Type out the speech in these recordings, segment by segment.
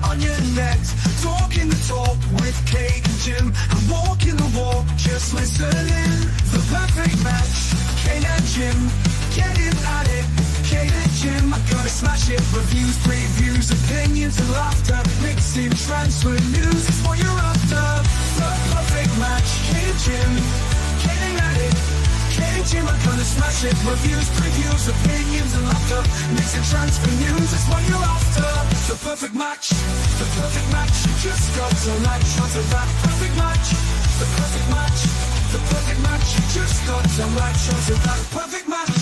on your necks. Talking the talk with Kate and Jim, and walking the walk, just listening. The perfect match, Kate and Jim, getting at it. Kate and Jim, I'm gonna smash it. Reviews, previews, opinions and laughter, mixing transfer news is what you're after. The perfect match, Kate and Jim, getting at it. Kate and Jim, I'm gonna smash it. Reviews, previews, opinions and laughter, mixing transfer news is what you're after. The perfect match, the perfect match. You just got to latch onto that perfect match. The perfect match, the perfect match. You just got to latch onto that perfect match.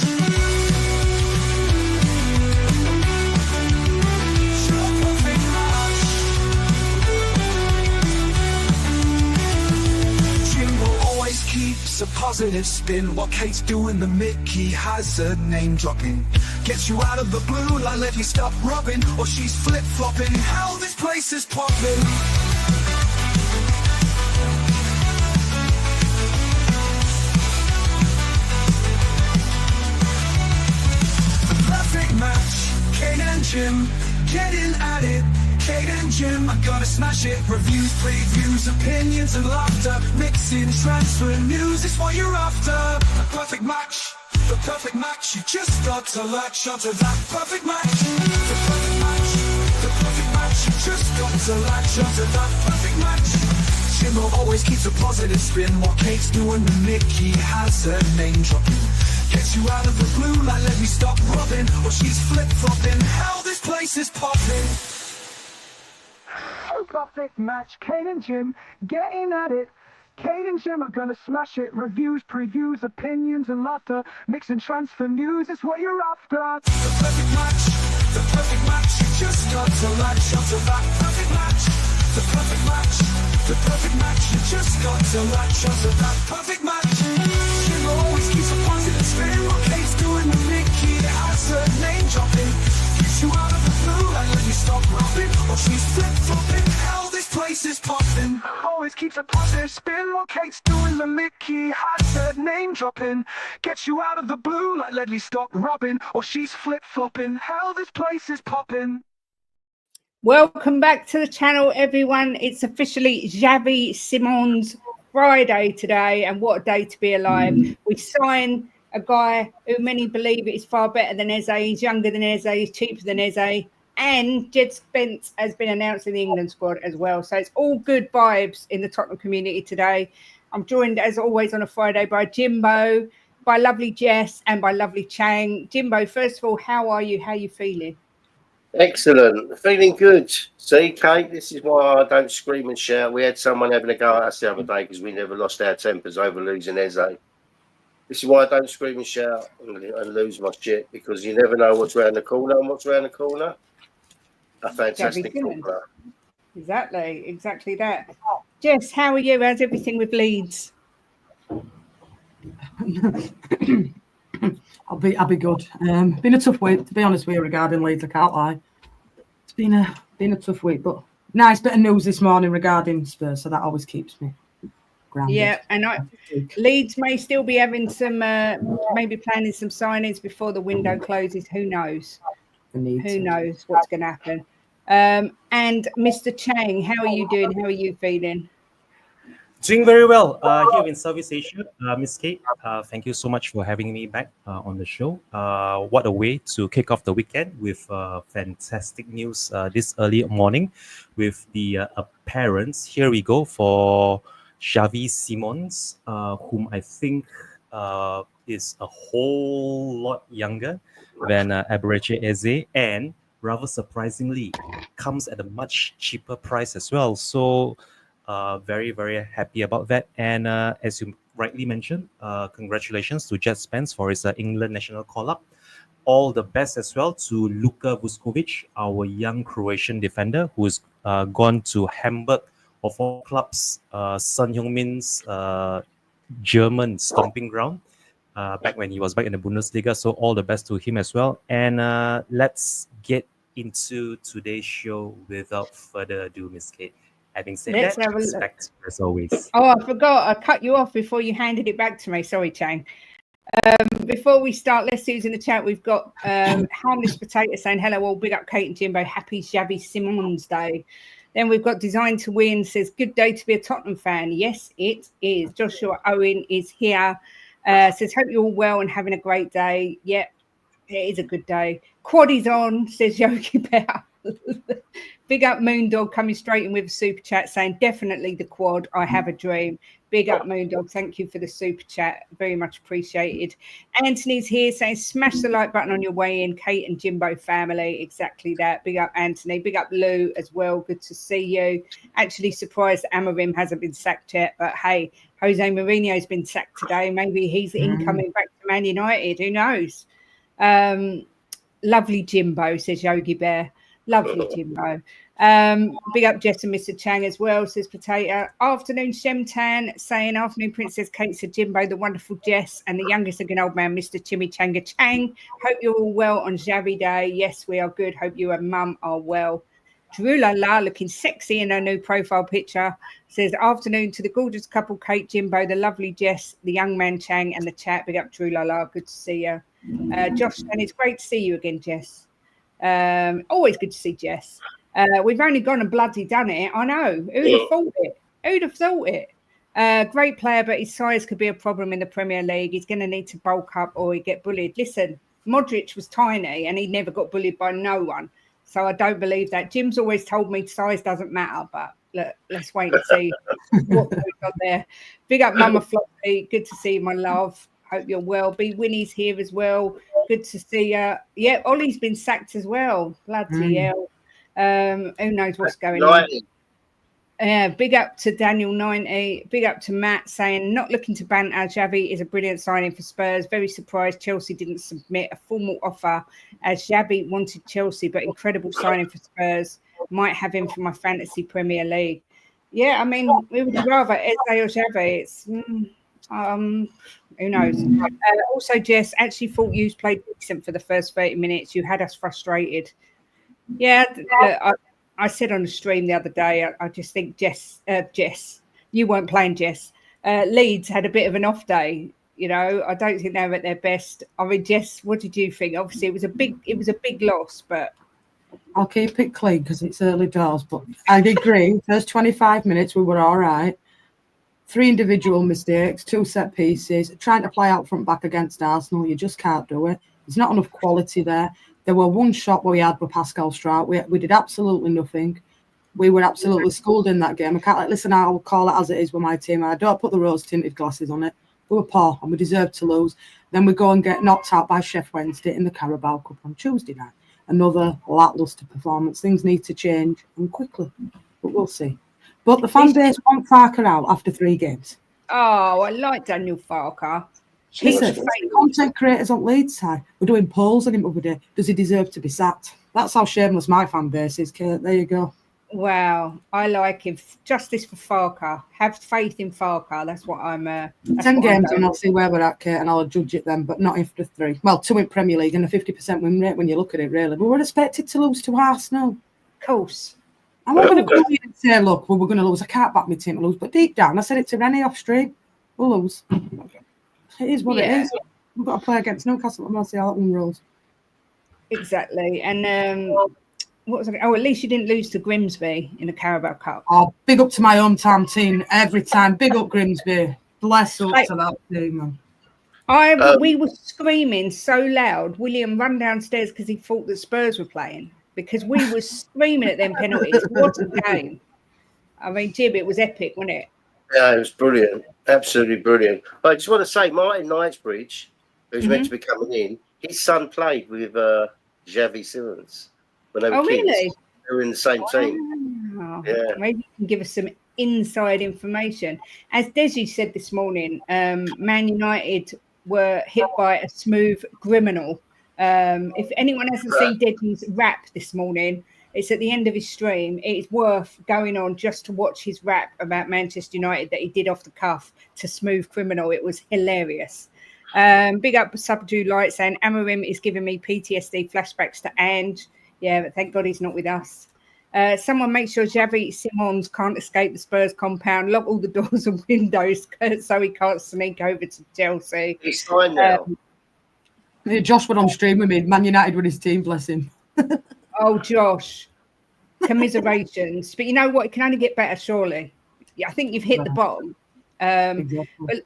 Keeps a positive spin while Kate's doing the Mickey has her name dropping. Gets you out of the blue like let you stop rubbing, or she's flip-flopping. Hell, this place is popping. The perfect match, Kate and Jim, getting at it. Kate and Jim, I'm gonna smash it. Reviews, previews, opinions and laughter, mixing transfer news is what you're after. A perfect match, the perfect match. You just got to latch onto that perfect match. The perfect match, the perfect match. You just got to latch onto that perfect match. Jimbo always keeps a positive spin while Kate's doing the Mickey has her name dropping. Gets you out of the blue like let me stop rubbing, or she's flip-flopping. Hell, this place is popping. Perfect match, Kate and Jim, getting at it. Kate and Jim are gonna smash it. Reviews, previews, opinions and laughter, mixing transfer news is what you're after. The perfect match, the perfect match. You just got to latch onto that perfect match. The perfect match, the perfect match. You just got to latch onto that perfect match. Jim always keeps a positive spin while Kate's doing the Mickey has her name dropping. Gets you out of the blue like let you stop rubbing, or she's flip-flopping. Hell, this place is popping. Always keeps a positive spin while Kate's doing the Mickey has her name dropping. Gets you out of the blue like let me stop rubbing, or she's flip-flopping. Hell, this place is popping. Welcome back to the channel, everyone. It's officially Xavi Simon's Friday today, and what a day to be alive. We sign a guy who many believe is far better than Eze. He's younger than Eze, he's cheaper than Eze, and Jed Spence has been announced in the England squad as well. So it's all good vibes in the Tottenham community today. I'm joined, as always, on a Friday by Jimbo, by lovely Jess, and by lovely Chang. Jimbo, first of all, how are you? How are you feeling? Excellent. Feeling good. See, Kate, this is why I don't scream and shout. We had someone having a go at us the other day because we never lost our tempers over losing Eze. This is why I don't scream and shout and lose my shit, because you never know what's around the corner, and what's around the corner? A fantastic corner. Exactly that. Jess, how are you? How's everything with Leeds? I'll be good. Been a tough week, to be honest with you, regarding Leeds. I can't lie. It's been a tough week, but nice bit of news this morning regarding Spurs, so that always keeps me grounded. Yeah, and Leeds may still be having some, maybe planning some signings before the window closes. Who knows? Who knows what's going to happen? And Mr. Chang, how are you doing? How are you feeling? Doing very well here in Southeast Asia. Miss Kate, thank you so much for having me back on the show. What a way to kick off the weekend with fantastic news this early morning with the appearance. Here we go for Xavi Simons, whom I think is a whole lot younger than Eberechi Eze, and rather surprisingly comes at a much cheaper price as well. So very, very happy about that. And as you rightly mentioned, congratulations to Jed Spence for his England national call-up. All the best as well to Luka Vuskovic, our young Croatian defender, who's gone to Hamburg of all clubs, Son Heung-min's German stomping ground, back when he was back in the Bundesliga. So all the best to him as well. And let's get into today's show without further ado, Miss Kate. Having said Let's that, have a respect as always. Oh, I forgot. I cut you off before you handed it back to me. Sorry, Chang. Before we start, let's see who's in the chat. We've got Harmless Potato saying, hello all, big up Kate and Jimbo, happy Xavi Simons Day. Then we've got Design to Win, says, good day to be a Tottenham fan. Yes, it is. Joshua Owen is here. Says, hope you're all well and having a great day. Yep, it is a good day. Quad is on, says Yogi Bear. Big up Moondog coming straight in with a super chat saying, definitely the quad. I have a dream. Big up Moondog. Thank you for the super chat. Very much appreciated. Anthony's here saying, smash the like button on your way in. Kate and Jimbo family. Exactly that. Big up Anthony. Big up Lou as well. Good to see you. Actually surprised that Amorim hasn't been sacked yet. But hey, Jose Mourinho's been sacked today. Maybe he's incoming back to Man United. Who knows? Lovely Jimbo, says Yogi Bear. Lovely Jimbo. Big up Jess and Mr. Chang as well, says Potato. Afternoon Shemtan saying, afternoon Princess Kate, said Jimbo, the wonderful Jess, and the youngest again old man, Mr. Chimichanga Chang. Hope you're all well on Xavi Day. Yes, we are good. Hope you and mum are well. Drew Lala looking sexy in her new profile picture. Says, afternoon to the gorgeous couple, Kate, Jimbo, the lovely Jess, the young man Chang, and the chat. Big up Drew Lala. Good to see you. Josh, and it's great to see you again, Jess. Always good to see Jess. We've only gone and bloody done it. I know. Who'd have thought it? Who'd have thought it? Great player, but his size could be a problem in the Premier League. He's going to need to bulk up or he'd get bullied. Listen, Modric was tiny and he never got bullied by no one. So I don't believe that. Jim's always told me size doesn't matter, but look, let's wait and see what goes on there. Big up Mama Floppy. Good to see you, my love. Hope you're well. B Winnie's here as well. Good to see you. Yeah, Ollie's been sacked as well. Bloody hell. Who knows what's going on? Big up to Daniel 90. Big up to Matt saying, not looking to banter. Xavi is a brilliant signing for Spurs. Very surprised Chelsea didn't submit a formal offer as Xavi wanted Chelsea, but incredible signing for Spurs. Might have him for my fantasy Premier League. Yeah, I mean, we would rather Eze or Xavi. It's who knows? Also, Jess, actually thought you played decent for the first 30 minutes. You had us frustrated. Yeah, look, I said on the stream the other day, I just think Jess, you weren't playing Jess. Leeds had a bit of an off day. You know, I don't think they were at their best. I mean, Jess, what did you think? Obviously, it was a big loss, but I'll keep it clean because it's early doors. But I agree. First 25 minutes, we were all right. 3 individual mistakes, 2 set pieces. Trying to play out front back against Arsenal, you just can't do it. There's not enough quality there. There were one shot we had with Pascal Strout. We did absolutely nothing. We were absolutely schooled in that game. I can't listen, I'll call it as it is with my team. I don't put the rose-tinted glasses on it. We were poor and we deserved to lose. Then we go and get knocked out by Sheff Wednesday in the Carabao Cup on Tuesday night. Another lacklustre performance. Things need to change and quickly, but we'll see. But the fan base want Farker out after 3 games. Oh, I like Daniel Farker. Listen, content creators on Leeds side, we're doing polls on him every day. Does he deserve to be sacked? That's how shameless my fan base is, Kate. There you go. Wow, I like him. Justice for Farker. Have faith in Farker. That's what I'm. 10 games and I'll see where we're at, Kate, and I'll judge it then, but not after 3. Well, 2 in Premier League and a 50% win rate when you look at it, really. But we're expected to lose to Arsenal. Of course. I'm not going to come in and say, look, well, we're going to lose. I can't back my team to lose. But deep down, I said it to Rennie off stream. We'll lose. It is what it is. We've got to play against Newcastle. I'm going to see how that one rolls. Exactly. And what was it? Oh, at least you didn't lose to Grimsby in the Carabao Cup. Oh, big up to my hometown team every time. Big up Grimsby. Bless up to that team, man. We were screaming so loud. William ran downstairs because he thought that Spurs were playing. Because we were screaming at them penalties. What a game. I mean, Jim, it was epic, wasn't it? Yeah, it was brilliant. Absolutely brilliant. I just want to say, Martin Knightsbridge, who's meant to be coming in, his son played with Xavi Simons when they were kids. Really? They were in the same team. Oh, yeah. Maybe you can give us some inside information. As Desi said this morning, Man United were hit by a smooth criminal. If anyone hasn't seen Desi's rap this morning, it's at the end of his stream. It's worth going on just to watch his rap about Manchester United that he did off the cuff to Smooth Criminal. It was hilarious. Big up Subdue Light saying Amorim is giving me PTSD flashbacks to Ange. Yeah, but thank God he's not with us. Someone make sure Xavi Simons can't escape the Spurs compound. Lock all the doors and windows so he can't sneak over to Chelsea. He's fine now. Yeah, Josh went on stream with me. Man United with his team, bless him. Oh, Josh, commiserations. But you know what? It can only get better, surely. Yeah, I think you've hit the bottom. Exactly. But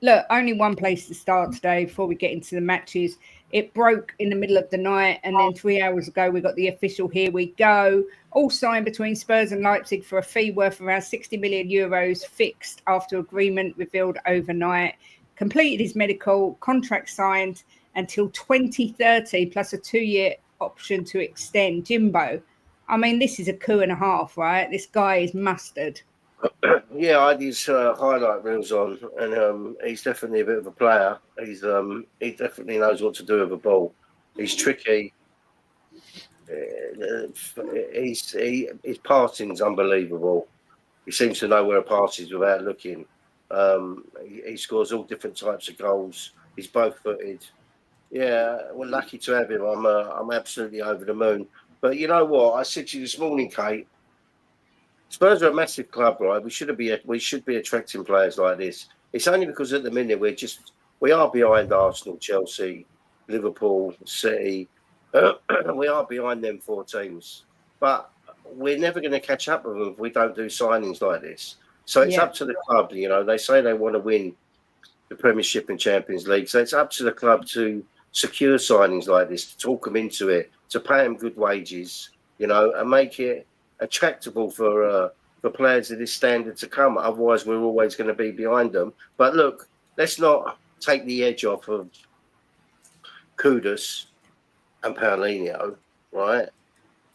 look, only one place to start today before we get into the matches. It broke in the middle of the night, and then 3 hours ago we got the official "Here we go," all signed between Spurs and Leipzig for a fee worth around 60 million euros, fixed after agreement revealed overnight. Completed his medical, contract signed until 2030 plus a 2-year option to extend. Jimbo, I mean, this is a coup and a half, right? This guy is mustard. Yeah, I had his highlight reels on, and he's definitely a bit of a player. He definitely knows what to do with a ball. He's tricky. His passing's unbelievable. He seems to know where a pass is without looking. He scores all different types of goals. He's both-footed. Yeah, we're lucky to have him. I'm absolutely over the moon. But you know what? I said to you this morning, Kate. Spurs are a massive club, right? We should be attracting players like this. It's only because at the minute we are behind Arsenal, Chelsea, Liverpool, City. We are behind them 4 teams, but we're never going to catch up with them if we don't do signings like this. So it's up to the club. You know, they say they want to win the Premiership and Champions League, so it's up to the club to secure signings like this, to talk them into it, to pay them good wages, you know, and make it attractable for players of this standard to come. Otherwise, we're always going to be behind them. But look, let's not take the edge off of Kudus and Paulinho, right?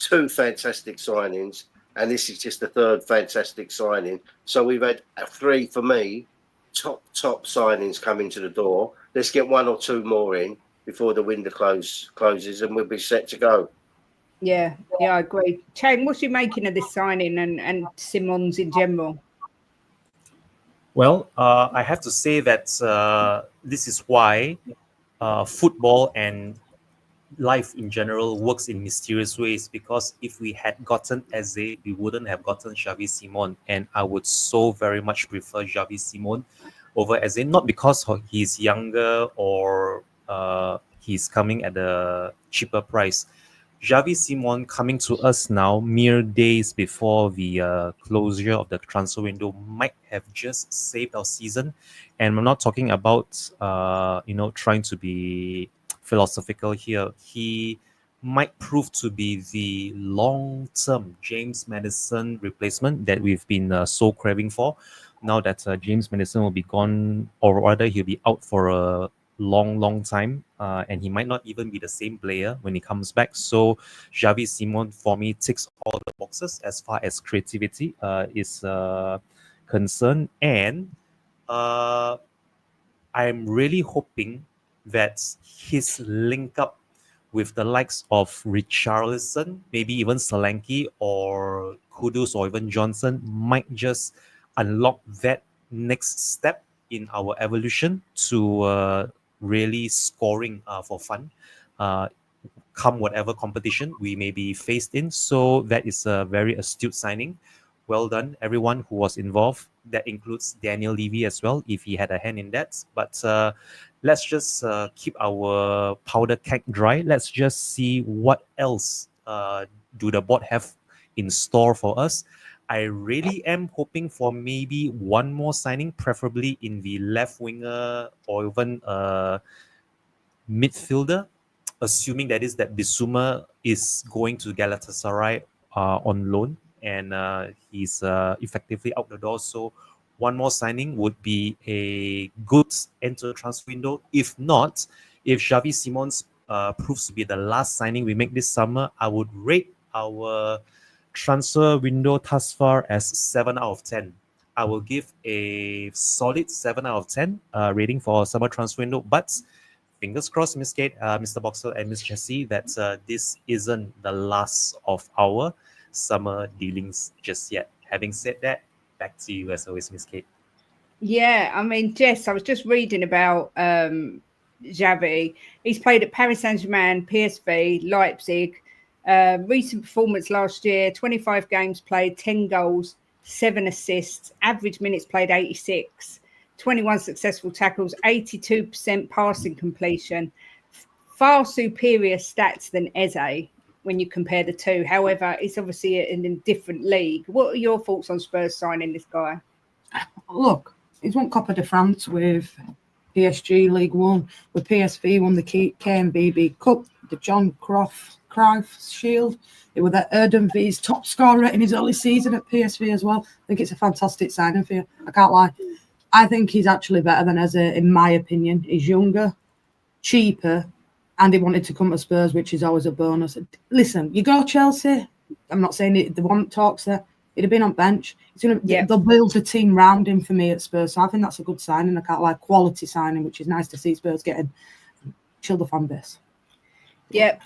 2 fantastic signings, and this is just the 3rd fantastic signing. So we've had 3, for me, top signings coming to the door. Let's get 1 or 2 more in before the window closes, and we'll be set to go. Yeah, I agree. Chang, what's you making of this signing and Simons in general? Well, I have to say that this is why football and life in general works in mysterious ways, because if we had gotten Eze, we wouldn't have gotten Xavi Simons, and I would so very much prefer Xavi Simons over Eze, not because he's younger or he's coming at a cheaper price. Xavi Simons coming to us now, mere days before the closure of the transfer window, might have just saved our season. And I'm not talking about, trying to be philosophical here. He might prove to be the long-term James Maddison replacement that we've been so craving for. Now that James Maddison will be gone, or rather he'll be out for a long time, and he might not even be the same player when he comes back. So Xavi Simons for me ticks all the boxes as far as creativity is concerned, and I'm really hoping that his link up with the likes of Richarlison, maybe even Solanke or Kudus or even Johnson might just unlock that next step in our evolution to really scoring for fun, come whatever competition we may be faced in. So that is a very astute signing. Well done, everyone who was involved. That includes Daniel Levy as well, if he had a hand in that. But let's just keep our powder keg dry. Let's just see what else do the board have in store for us. I really am hoping for maybe one more signing, preferably in the left winger or even midfielder, assuming that Bissouma is going to Galatasaray on loan and he's effectively out the door. So one more signing would be a good end to the transfer window. If not, if Xavi Simons proves to be the last signing we make this summer, I would rate our transfer window thus far as 7 out of 10. I will give a solid 7 out of 10 rating for summer transfer window. But fingers crossed, Miss Kate, Mr. Boxer, and Miss Jessie, that this isn't the last of our summer dealings just yet. Having said that, back to you as always, Miss Kate. Yeah, I mean, Jess, I was just reading about Xavi. He's played at Paris Saint-Germain, PSV, Leipzig, Recent performance last year, 25 games played, 10 goals, 7 assists, average minutes played 86, 21 successful tackles, 82% passing completion. Far superior stats than Eze when you compare the two. However, it's obviously in a different league. What are your thoughts on Spurs signing this guy? Look, he's won Copa de France with PSG League One, with PSV won the KNVB Cup, the John Cruyff Shield. It was that Erden's top scorer in his early season at PSV as well. I think it's a fantastic signing for you. I can't lie. I think he's actually better than Eze, in my opinion. He's younger, cheaper, and he wanted to come to Spurs, which is always a bonus. Listen, you go Chelsea. I'm not saying it, the one talks there. He'd have been on bench. They'll build a team round him for me at Spurs. So I think that's a good signing. I can't lie, quality signing, which is nice to see Spurs getting. Chill the fan base. Yep,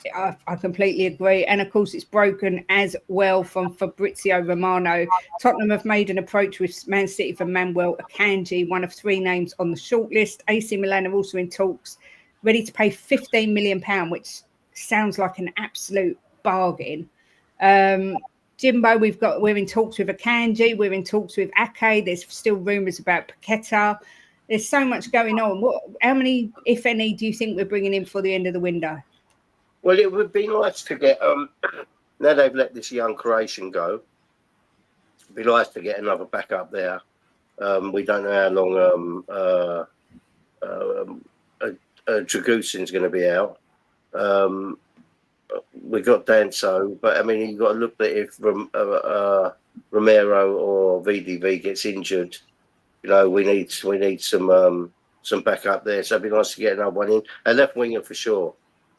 I completely agree. And of course, it's broken as well from Fabrizio Romano. Tottenham have made an approach with Man City for Manuel Akanji, one of 3 names on the shortlist. AC Milan are also in talks, ready to pay £15 million, which sounds like an absolute bargain. Jimbo, we're in talks with Akanji, we're in talks with Ake. There's still rumours about Paqueta. There's so much going on. How many, if any, do you think we're bringing in for the end of the window? Well, it would be nice to get, now they've let this young Croatian go, it'd be nice to get another backup there. We don't know how long Dragusin's going to be out. We got Danso, but I mean, you've got to look at if Romero or VDV gets injured, you know, we need some backup there. So it'd be nice to get another one in. A left winger for sure.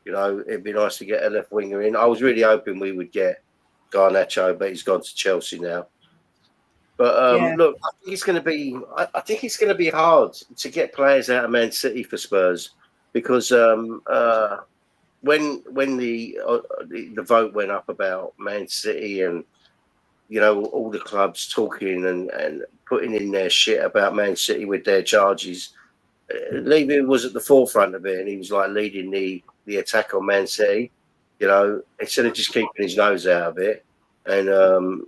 You know, it'd be nice to get a left winger in. I was really hoping we would get Garnacho, but he's gone to Chelsea now. But look, I think it's going to be. I think it's going to be hard to get players out of Man City for Spurs because when the vote went up about Man City and you know all the clubs talking and putting in their shit about Man City with their charges, Levy was at the forefront of it, and he was like leading the attack on Man City. You know, instead of just keeping his nose out of it and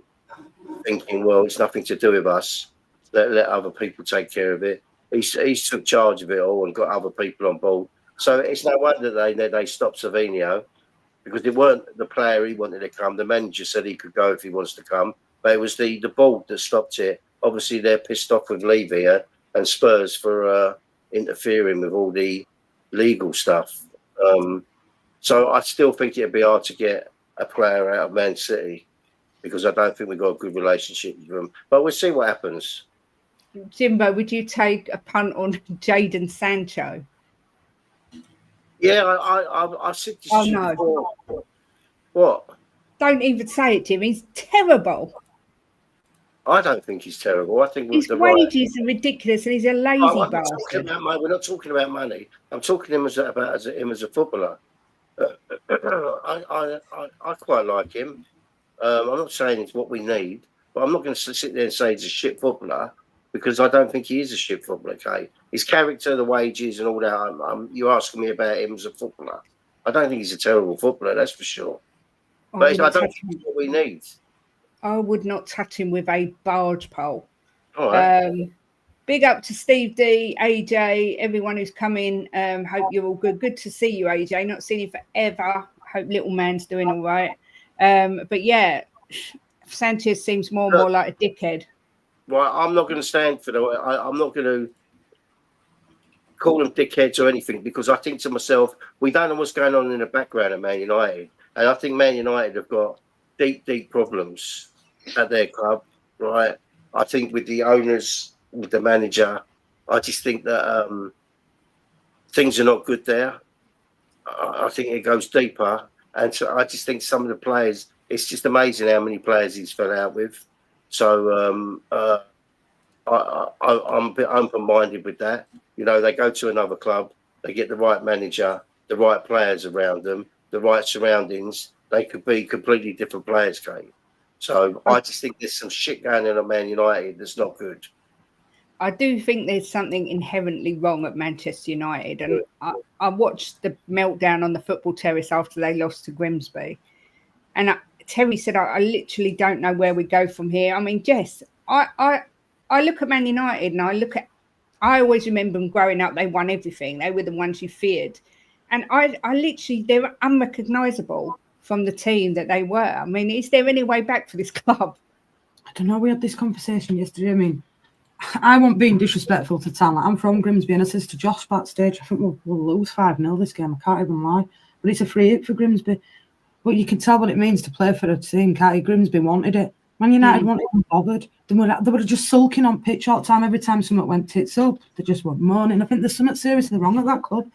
thinking, well, it's nothing to do with us. Let other people take care of it. He's took charge of it all and got other people on board. So it's no wonder they stopped Savinho because it weren't the player he wanted to come. The manager said he could go if he wants to come, but it was the board that stopped it. Obviously, they're pissed off with Levy and Spurs for interfering with all the legal stuff. So I still think it'd be hard to get a player out of Man City because I don't think we've got a good relationship with them. But we'll see what happens. Jimbo, would you take a punt on Jadon Sancho? Yeah, I said this before. What? Don't even say it, Jim. He's terrible. I don't think he's terrible. I think his wages are ridiculous, and he's a lazy bastard. We're not talking about money. I'm talking about him as a footballer. I quite like him. I'm not saying it's what we need, but I'm not going to sit there and say he's a shit footballer because I don't think he is a shit footballer. Okay, his character, the wages, and all that. You're asking me about him as a footballer. I don't think he's a terrible footballer. That's for sure. But I don't think it's what we need. I would not touch him with a barge pole. All right. Big up to Steve D, AJ, everyone who's come in. Hope you're all good. Good to see you, AJ. Not seen you forever. Hope little man's doing all right. But yeah, Sanchez seems more and more like a dickhead. Well, I'm not going to stand for I'm not going to call them dickheads or anything because I think to myself, we don't know what's going on in the background at Man United. And I think Man United have got deep problems at their club, right? I think with the owners, with the manager, I just think that things are not good there. I think it goes deeper. And so I just think some of the players, it's just amazing how many players he's fell out with. So I'm a bit open-minded with that. You know, they go to another club, they get the right manager, the right players around them, the right surroundings. They could be completely different players, Kate. So I just think there's some shit going on at Man United that's not good. I do think there's something inherently wrong at Manchester United. And I watched the meltdown on the football terrace after they lost to Grimsby. And Terry said, I literally don't know where we go from here. I mean, Jess, I look at Man United and I always remember them growing up. They won everything. They were the ones you feared. And I literally, they were unrecognisable from the team that they were. I mean, is there any way back for this club? I don't know. We had this conversation yesterday. I mean, I won't being disrespectful to talent. I'm from Grimsby, and I says to Josh backstage, I think we'll lose 5-0 this game. I can't even lie. But it's a free hit for Grimsby. But you can tell what it means to play for a team, can't you? Grimsby wanted it. Man United weren't even bothered. They were just sulking on pitch all the time. Every time something went tits up, they just were moaning. I think there's something seriously wrong at that club.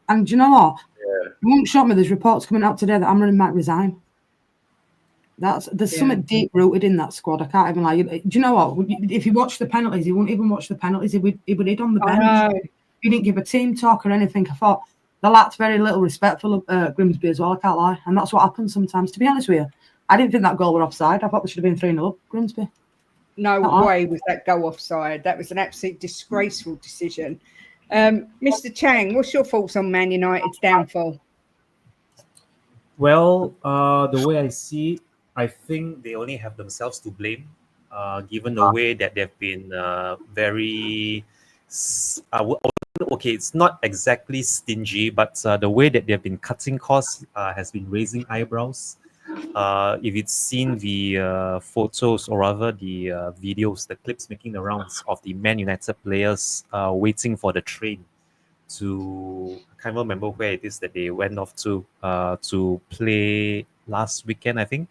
And do you know what? Yeah. It won't shock me. There's reports coming out today that Amrin might resign. There's something deep rooted in that squad. I can't even lie. Do you know what? If you watch the penalties, he wouldn't even watch the penalties. He would hid on the bench. He didn't give a team talk or anything. I thought they lacked very little respect for Grimsby as well. I can't lie. And that's what happens sometimes. To be honest with you, I didn't think that goal were offside. I thought they should have been 3-0 up, Grimsby. No way was that goal offside. That was an absolute disgraceful decision. Mr. Chang, what's your thoughts on Man United's downfall? Well, the way I see it, I think they only have themselves to blame, given the way that they've been very. Okay, it's not exactly stingy, but the way that they've been cutting costs has been raising eyebrows. If you've seen the photos or rather the videos, the clips making the rounds of the Man United players waiting for the train I can't remember where it is that they went off to play last weekend, I think.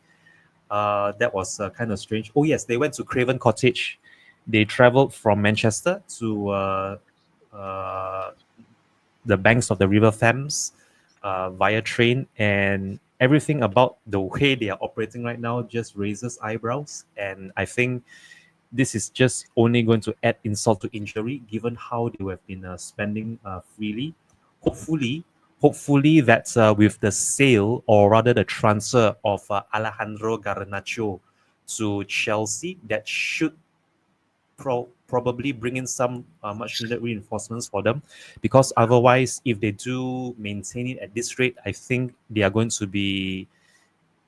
That was kind of strange. Oh yes, they went to Craven Cottage. They traveled from Manchester to the banks of the River Thames via train, and everything about the way they are operating right now just raises eyebrows. And I think this is just only going to add insult to injury, given how they have been spending freely. Hopefully that with the sale, or rather the transfer of Alejandro Garnacho to Chelsea, that should probably bring in some much needed reinforcements for them, because otherwise, if they do maintain it at this rate, I think they are going to be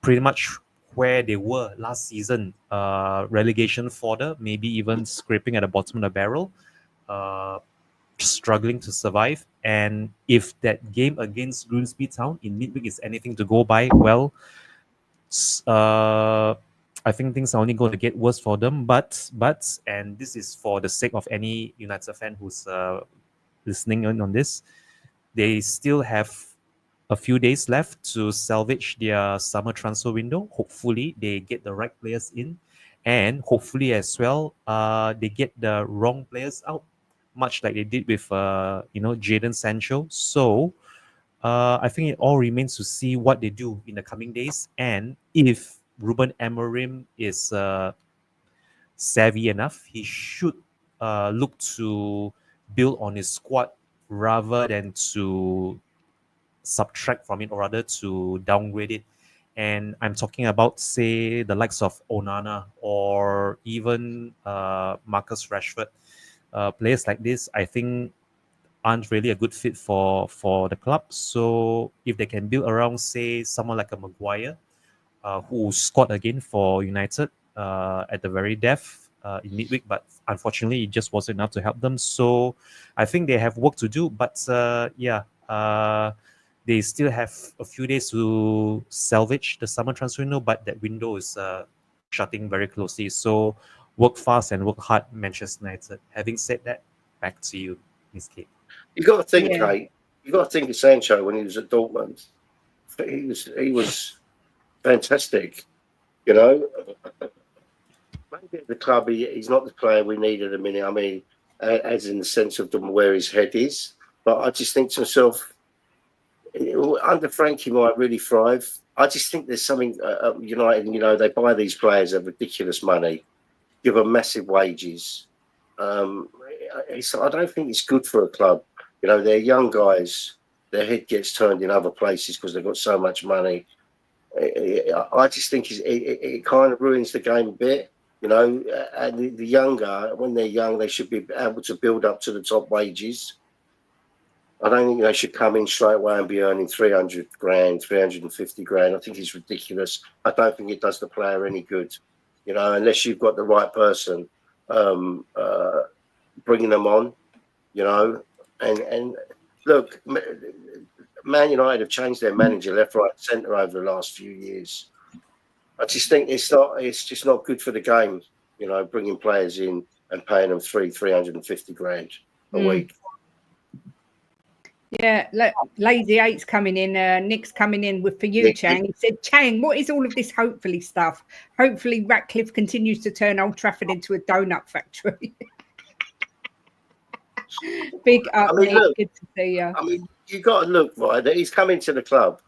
pretty much where they were last season, relegation fodder, maybe even scraping at the bottom of the barrel, struggling to survive. And if that game against Grimsby Town in midweek is anything to go by, well, I think things are only going to get worse for them. But and this is for the sake of any United fan who's listening in on this, they still have a few days left to salvage their summer transfer window. Hopefully, they get the right players in, and hopefully as well, they get the wrong players out, much like they did with Jadon Sancho. So I think it all remains to see what they do in the coming days, and if Ruben Amorim is savvy enough, he should look to build on his squad rather than to subtract from it, or rather to downgrade it. And I'm talking about, say, the likes of Onana or even Marcus Rashford. Players like this, I think, aren't really a good fit for the club. So if they can build around, say, someone like a Maguire, who scored again for United at the very depth in midweek, but unfortunately it just wasn't enough to help them. So I think they have work to do, but they still have a few days to salvage the summer transfer window, but that window is shutting very closely. So work fast and work hard, Manchester United. Having said that, back to you, Miss Kate. You got to think, Kate. You got to think of Sancho when he was at Dortmund. He was fantastic. You know, maybe at the club he's not the player we need at the minute. I mean, as in the sense of where his head is. But I just think to myself, under Frank, he might really thrive. I just think there's something United. You know, they buy these players at ridiculous money, give them massive wages. I don't think it's good for a club. You know, they're young guys. Their head gets turned in other places because they've got so much money. I just think it kind of ruins the game a bit. You know, and the younger, when they're young, they should be able to build up to the top wages. I don't think they should come in straight away and be earning 300 grand, 350 grand. I think it's ridiculous. I don't think it does the player any good, you know, unless you've got the right person bringing them on, you know. And look, Man United have changed their manager left, right, centre over the last few years. I just think it's just not good for the game, you know, bringing players in and paying them 350 grand a week. Yeah, Lazy Eight's coming in. Nick's coming in for you, Nick, Chang. He said, Chang, what is all of this hopefully stuff? Hopefully Ratcliffe continues to turn Old Trafford into a donut factory. Big up, Nick. Look, good to see you. I mean, you got to look, right, that he's come into the club,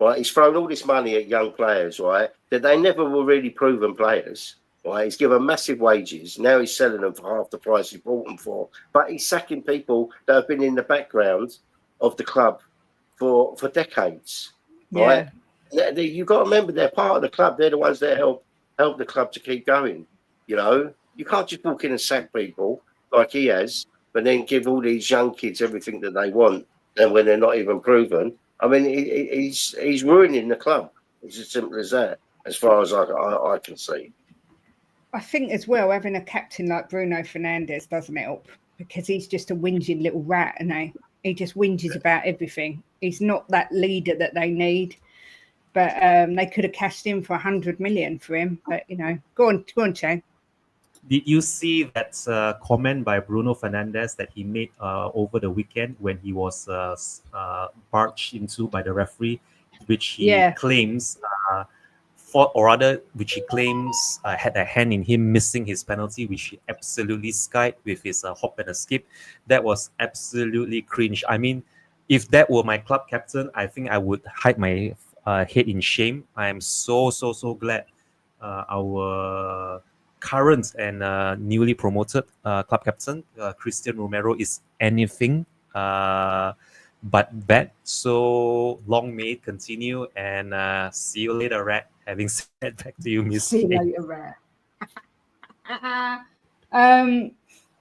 right? He's thrown all this money at young players, right, that they never were really proven players. Right, he's given massive wages. Now he's selling them for half the price he bought them for. But he's sacking people that have been in the background of the club for decades. Right? Yeah. You've got to remember they're part of the club. They're the ones that help the club to keep going. You know, you can't just walk in and sack people like he has, but then give all these young kids everything that they want, and when they're not even proven. I mean, he's ruining the club. It's as simple as that, as far as I can see. I think as well, having a captain like Bruno Fernandes doesn't help, because he's just a whinging little rat, and he just whinges about everything. He's not that leader that they need. But they could have cashed in for 100 million for him. But, you know, go on, Chang. Did you see that comment by Bruno Fernandes that he made over the weekend when he was barged into by the referee, which he claims had a hand in him missing his penalty, which he absolutely skied with his hop and a skip. That was absolutely cringe. I mean, if that were my club captain, I think I would hide my head in shame. I am so glad our current and newly promoted club captain, Christian Romero, is anything but bad. So long may it continue, and see you later, Rat. Having said, back to you, Miss. See you later, Rat.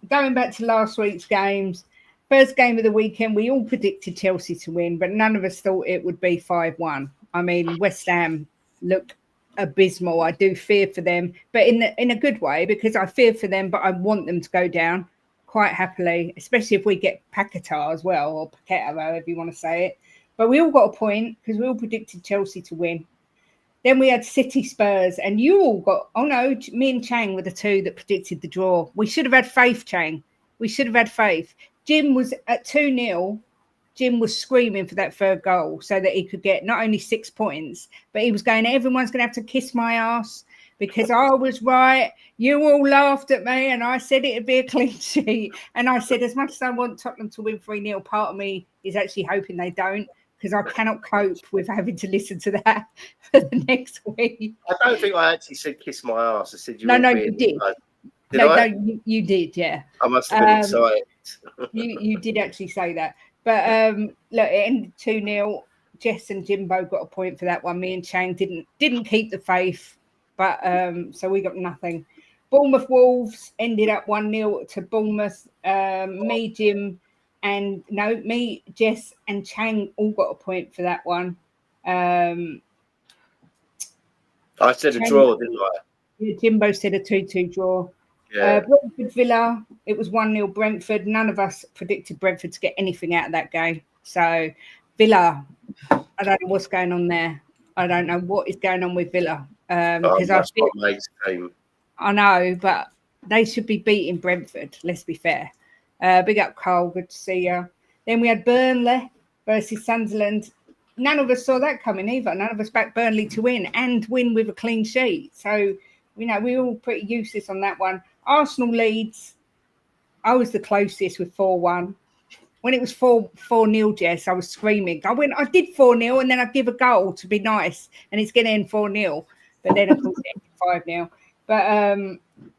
Going back to last week's games, first game of the weekend, we all predicted Chelsea to win, but none of us thought it would be 5-1. I mean, West Ham look abysmal. I do fear for them, but in a good way, because I fear for them, but I want them to go down quite happily, especially if we get Paquetá as well, or Paquetá, however you want to say it. But we all got a point because we all predicted Chelsea to win. Then we had City Spurs, and you all got, oh no, me and Chang were the two that predicted the draw. We should have had faith, Chang. We should have had faith. Jim was at 2-0. Jim was screaming for that third goal so that he could get not only 6 points, but he was going, everyone's going to have to kiss my ass because I was right. You all laughed at me and I said it'd be a clean sheet. And I said, as much as I want Tottenham to win 3-0, part of me is actually hoping they don't, because I cannot cope with having to listen to that for the next week. I don't think I actually said kiss my ass. I said you No, you did. You did, yeah. I must have been excited. you did actually say that. But look, it ended 2-0. Jess and Jimbo got a point for that one. Me and Chang didn't keep the faith, but so we got nothing. Bournemouth Wolves ended up 1-0 to Bournemouth. Me, Jess, and Chang all got a point for that one. I said a draw, didn't I? Yeah, Jimbo said a 2-2 draw. Yeah. Brentford Villa, it was 1-0 Brentford. None of us predicted Brentford to get anything out of that game. So Villa, I don't know what's going on there. I don't know what is going on with Villa. Because I know, but they should be beating Brentford. Let's be fair. Big up, Carl. Good to see you. Then we had Burnley versus Sunderland. None of us saw that coming either. None of us backed Burnley to win and win with a clean sheet. So, we were all pretty useless on that one. Arsenal Leeds, I was the closest with 4-1. When it was 4-0, Jess, I was screaming. I did 4-0 and then I'd give a goal to be nice and it's going to end 4-0. But then, of course, it ended 5-0. But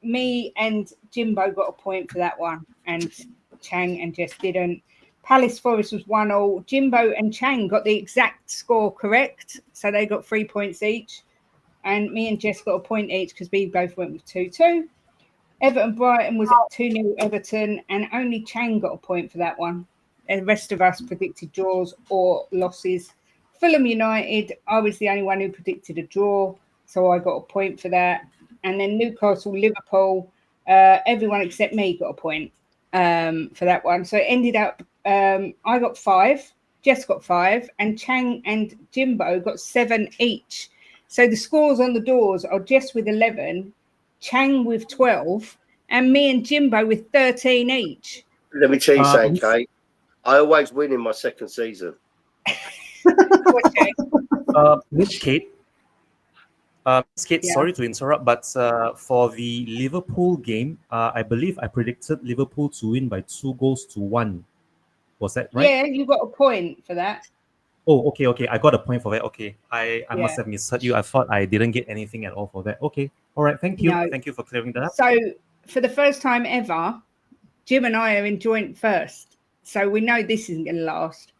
me and Jimbo got a point for that one, and Chang and Jess didn't. Palace Forest was 1-1. Jimbo and Chang got the exact score correct, so they got 3 points each. And me and Jess got a point each because we both went with 2-2. Everton Brighton was at 2-0 Everton, and only Chang got a point for that one. The rest of us predicted draws or losses. Fulham United, I was the only one who predicted a draw, so I got a point for that. And then Newcastle Liverpool, everyone except me got a point for that one. So it ended up I got 5, Jess got 5, and Chang and Jimbo got 7 each. So the scores on the doors are Jess with 11, Chang with 12, and me and Jimbo with 13 each. Let me tell you something, Kate. I always win in my second season. Miss Kate, Yeah. sorry to interrupt, but for the Liverpool game, I believe I predicted Liverpool to win by 2-1. Was that right? Yeah, you got a point for that. Oh, okay. I got a point for that. Okay. I must Yeah. have misheard you. I thought I didn't get anything at all for that. Okay. All right. Thank you. No. Thank you for clearing that up. So for the first time ever, Jim and I are in joint first. So we know this isn't going to last.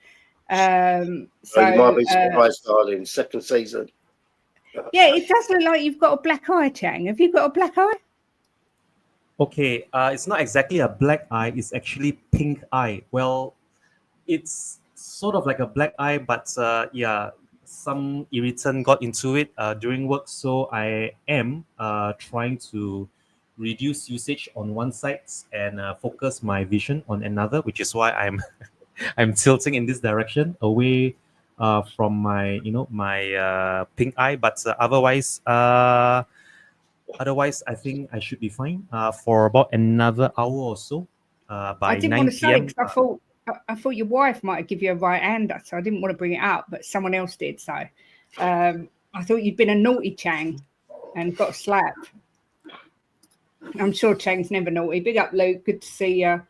So you might be surprised, darling. Second season. Yeah, it does look like you've got a black eye, Chang. Have you got a black eye? Okay. It's not exactly a black eye. It's actually pink eye. Well, it's sort of like a black eye, but yeah, some irritant got into it during work. So I am trying to reduce usage on one side and focus my vision on another, which is why I'm I'm tilting in this direction away from my my pink eye. But otherwise I think I should be fine for about another hour or so. By I didn't 9 want to say p.m. because I thought your wife might give you a right hander, so I didn't want to bring it up, but someone else did. So I thought you'd been a naughty Chang and got a slap. I'm sure Chang's never naughty. Big up, Luke. Good to see you.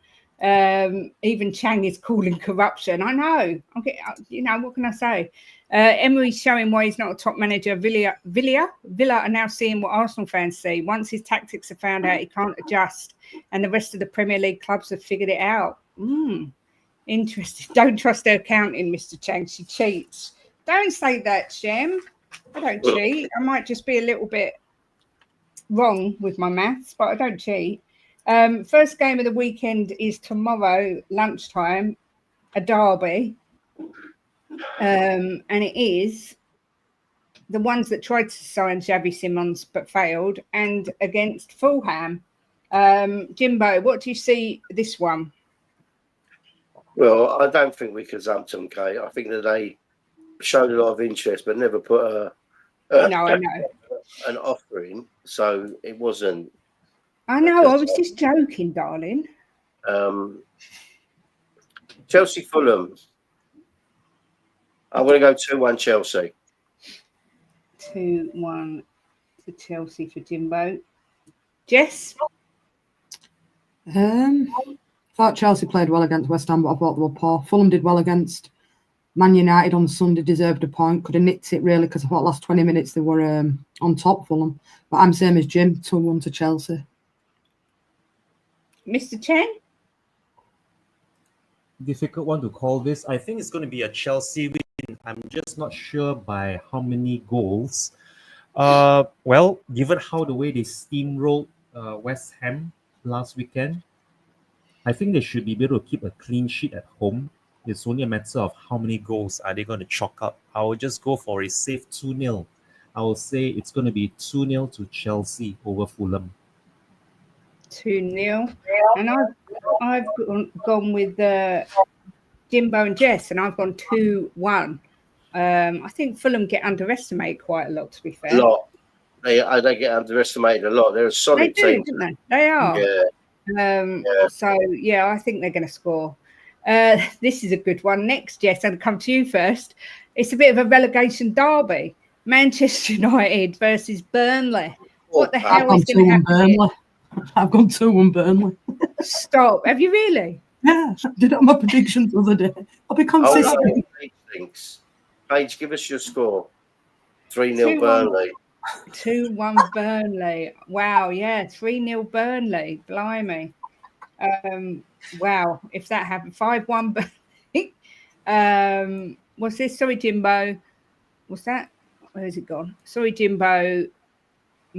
Even Chang is calling corruption. I know. What can I say? Emery's showing why he's not a top manager. Villa are now seeing what Arsenal fans see. Once his tactics are found out, he can't adjust, and the rest of the Premier League clubs have figured it out. Interesting. Don't trust her accounting, Mr. Chang. She cheats. Don't say that, Shem. I don't cheat. I might just be a little bit wrong with my maths, but I don't cheat. First game of the weekend is tomorrow lunchtime, a derby. And it is the ones that tried to sign Xavi Simons but failed, and against Fulham. Jimbo, what do you see this one? Well, I don't think we could zump them, Kate. I think that they showed a lot of interest, but never put I know. an offer in. So it wasn't. I know. I was just joking, darling. Chelsea Fulham. I'm going to go 2-1 Chelsea. 2-1 for Chelsea for Jimbo. Jess? Thought Chelsea played well against West Ham, but I thought they were poor. Fulham did well against Man United on Sunday, deserved a point. Could have nicked it really, because I thought last 20 minutes they were on top, Fulham. But I'm same as Jim, 2-1 to Chelsea. Mr. Chen? Difficult one to call this. I think it's going to be a Chelsea win. I'm just not sure by how many goals. Well, given how the way they steamrolled West Ham last weekend, I think they should be able to keep a clean sheet at home. It's only a matter of how many goals are they going to chalk up. I will just go for a safe 2-0. I will say it's going to be 2-0 to Chelsea over Fulham. 2-0. And I've gone with Jimbo and Jess, and I've gone 2-1. I think Fulham get underestimated quite a lot, to be fair. A lot. They get underestimated a lot. They're a solid team. Don't they? They are. Yeah. So, yeah, I think they're going to score. This is a good one. Next, Jess, I'll come to you first. It's a bit of a relegation derby. Manchester United versus Burnley. What the hell is going to happen here? I've gone 2-1 Burnley. Stop. Have you really? Yeah, I did it on my predictions the other day. I'll be consistent. Paige, give us your score. 3-0 Burnley. 2-1 Burnley. Wow, yeah, 3-0 Burnley. Blimey. Wow, if that happened. 5-1 Burnley. What's this? Sorry, Jimbo. What's that? Where's it gone? Sorry, Jimbo.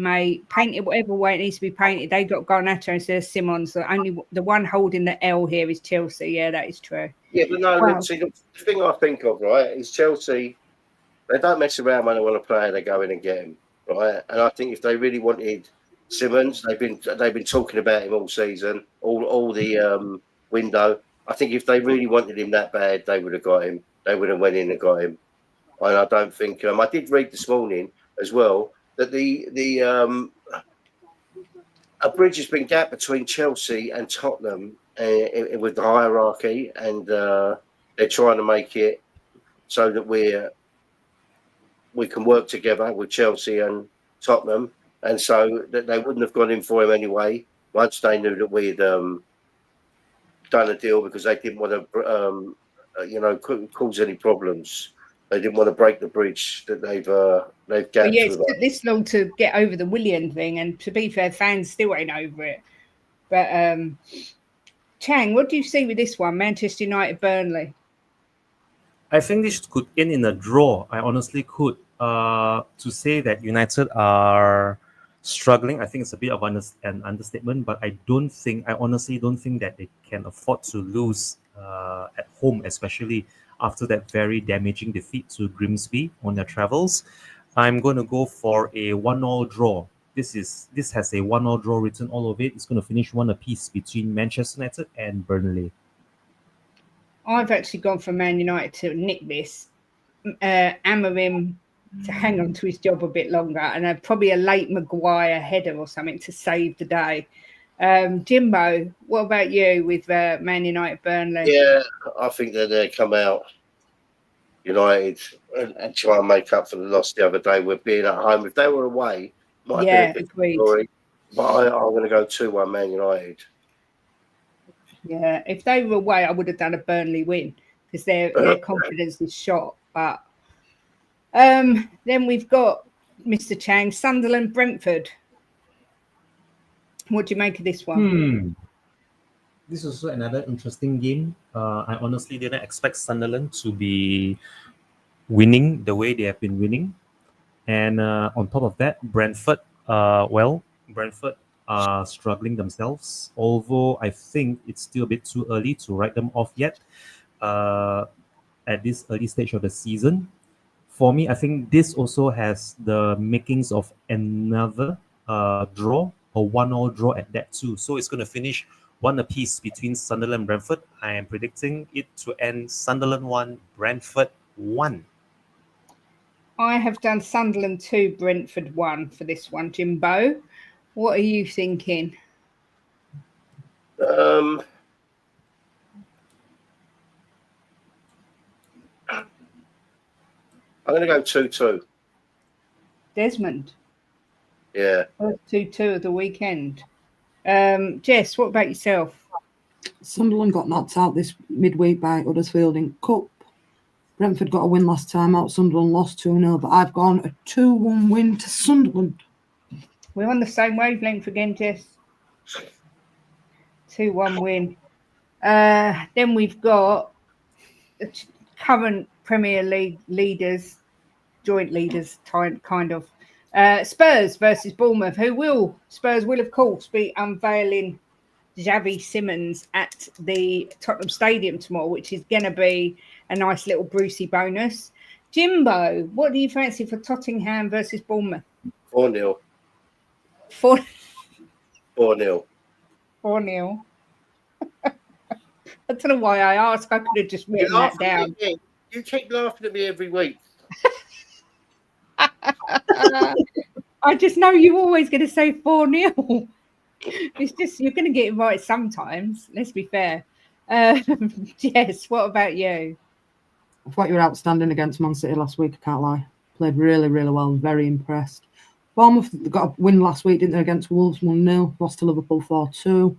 May paint it whatever way it needs to be painted. They got Garnacho instead of Simons. The one holding the L here is Chelsea. Yeah, that is true. Yeah, but no, Wow. look, see, the thing I think of, right, is Chelsea, they don't mess around when they want to play, they go in and get him, right? And I think if they really wanted Simmons, they've been talking about him all season, all the window. I think if they really wanted him that bad, they would have got him. They would have went in and got him. And I don't think I did read this morning as well that a bridge has been gapped between Chelsea and Tottenham with the hierarchy, and they're trying to make it so that we can work together with Chelsea and Tottenham, and so that they wouldn't have gone in for him anyway once they knew that we'd done a deal, because they didn't want to cause any problems. They didn't want to break the bridge that they've gapped. But yeah, it took this long to get over the Willian thing, and to be fair, fans still ain't over it. But Chang, what do you see with this one, Manchester United, Burnley? I think this could end in a draw. I honestly could. To say that United are struggling, I think it's a bit of an understatement, but I honestly don't think that they can afford to lose at home, especially after that very damaging defeat to Grimsby on their travels. I'm going to go for a 1-1 draw. This has a 1-1 draw written all over it. It's going to finish 1 apiece between Manchester United and Burnley. I've actually gone for Man United to nick this, hammer him to hang on to his job a bit longer, and probably a late Maguire header or something to save the day. Jimbo, what about you with Man United, Burnley? Yeah, I think that they come out United and try and make up for the loss the other day with being at home. If they were away, might have been a bit story. But I'm going to go 2-1 Man United. Yeah, if they were away, I would have done a Burnley win because their confidence is shot. But then we've got Mr. Chang, Sunderland, Brentford. What do you make of this one? This is also another interesting game. I honestly didn't expect Sunderland to be winning the way they have been winning. And on top of that, Brentford are struggling themselves, although I think it's still a bit too early to write them off yet at this early stage of the season. For me, I think this also has the makings of another draw, a 1-1 draw at that too. So it's going to finish 1 apiece between Sunderland and Brentford. I am predicting it to end Sunderland 1, Brentford 1. I have done Sunderland 2, Brentford 1 for this one. Jimbo, what are you thinking? I'm going to go 2-2. Desmond? Yeah. 2-2 of the weekend. Jess, what about yourself? Sunderland got knocked out this midweek by Huddersfield in Cup. Brentford got a win last time out. Sunderland lost 2-0, but I've gone a 2-1 win to Sunderland. We're on the same wavelength again, Jess. 2-1 win. Then we've got the current Premier League leaders, joint leaders, kind of. Spurs versus Bournemouth. Spurs will, of course, be unveiling Xavi Simons at the Tottenham Stadium tomorrow, which is going to be a nice little Brucey bonus. Jimbo, what do you fancy for Tottenham versus Bournemouth? 4-0. 4-0. 4-0. I don't know why I asked. I could have just written that down. You keep laughing at me every week. I just know you're always going to say 4-0. It's just, you're going to get it right sometimes. Let's be fair. Jess, what about you? I thought you were outstanding against Man City last week. I can't lie. Played really, really well. Very impressed. Bournemouth got a win last week, didn't they, against Wolves 1-0. Lost to Liverpool 4-2.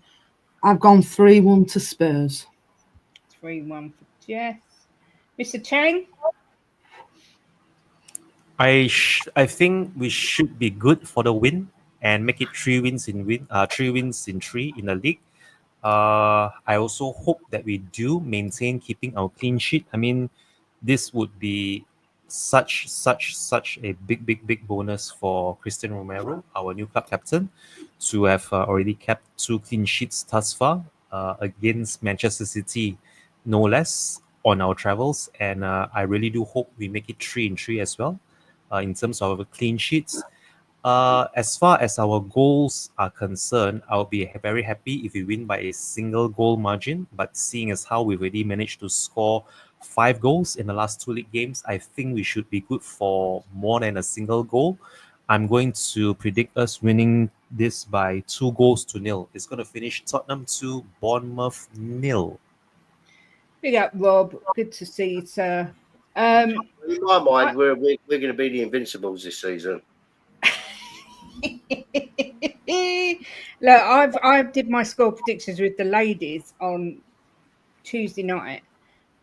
I've gone 3-1 to Spurs. 3-1 for Jess. Mr. Chang? I think we should be good for the win and make it 3 wins in 3 in the league. I also hope that we do maintain keeping our clean sheet. I mean, this would be such a big bonus for Christian Romero, our new club captain, to have already kept 2 clean sheets thus far against Manchester City, no less, on our travels. And I really do hope we make it 3-3 as well in terms of clean sheets. As far as our goals are concerned, I'll be very happy if we win by a single goal margin. But seeing as how we've already managed to score 5 goals in the last 2 league games, I think we should be good for more than a single goal. I'm going to predict us winning this by 2-0. It's going to finish Tottenham 2, Bournemouth 0. Big up, Rob. Good to see you, sir. In my mind, we're going to be the Invincibles this season. Look, I did my score predictions with the ladies on Tuesday night,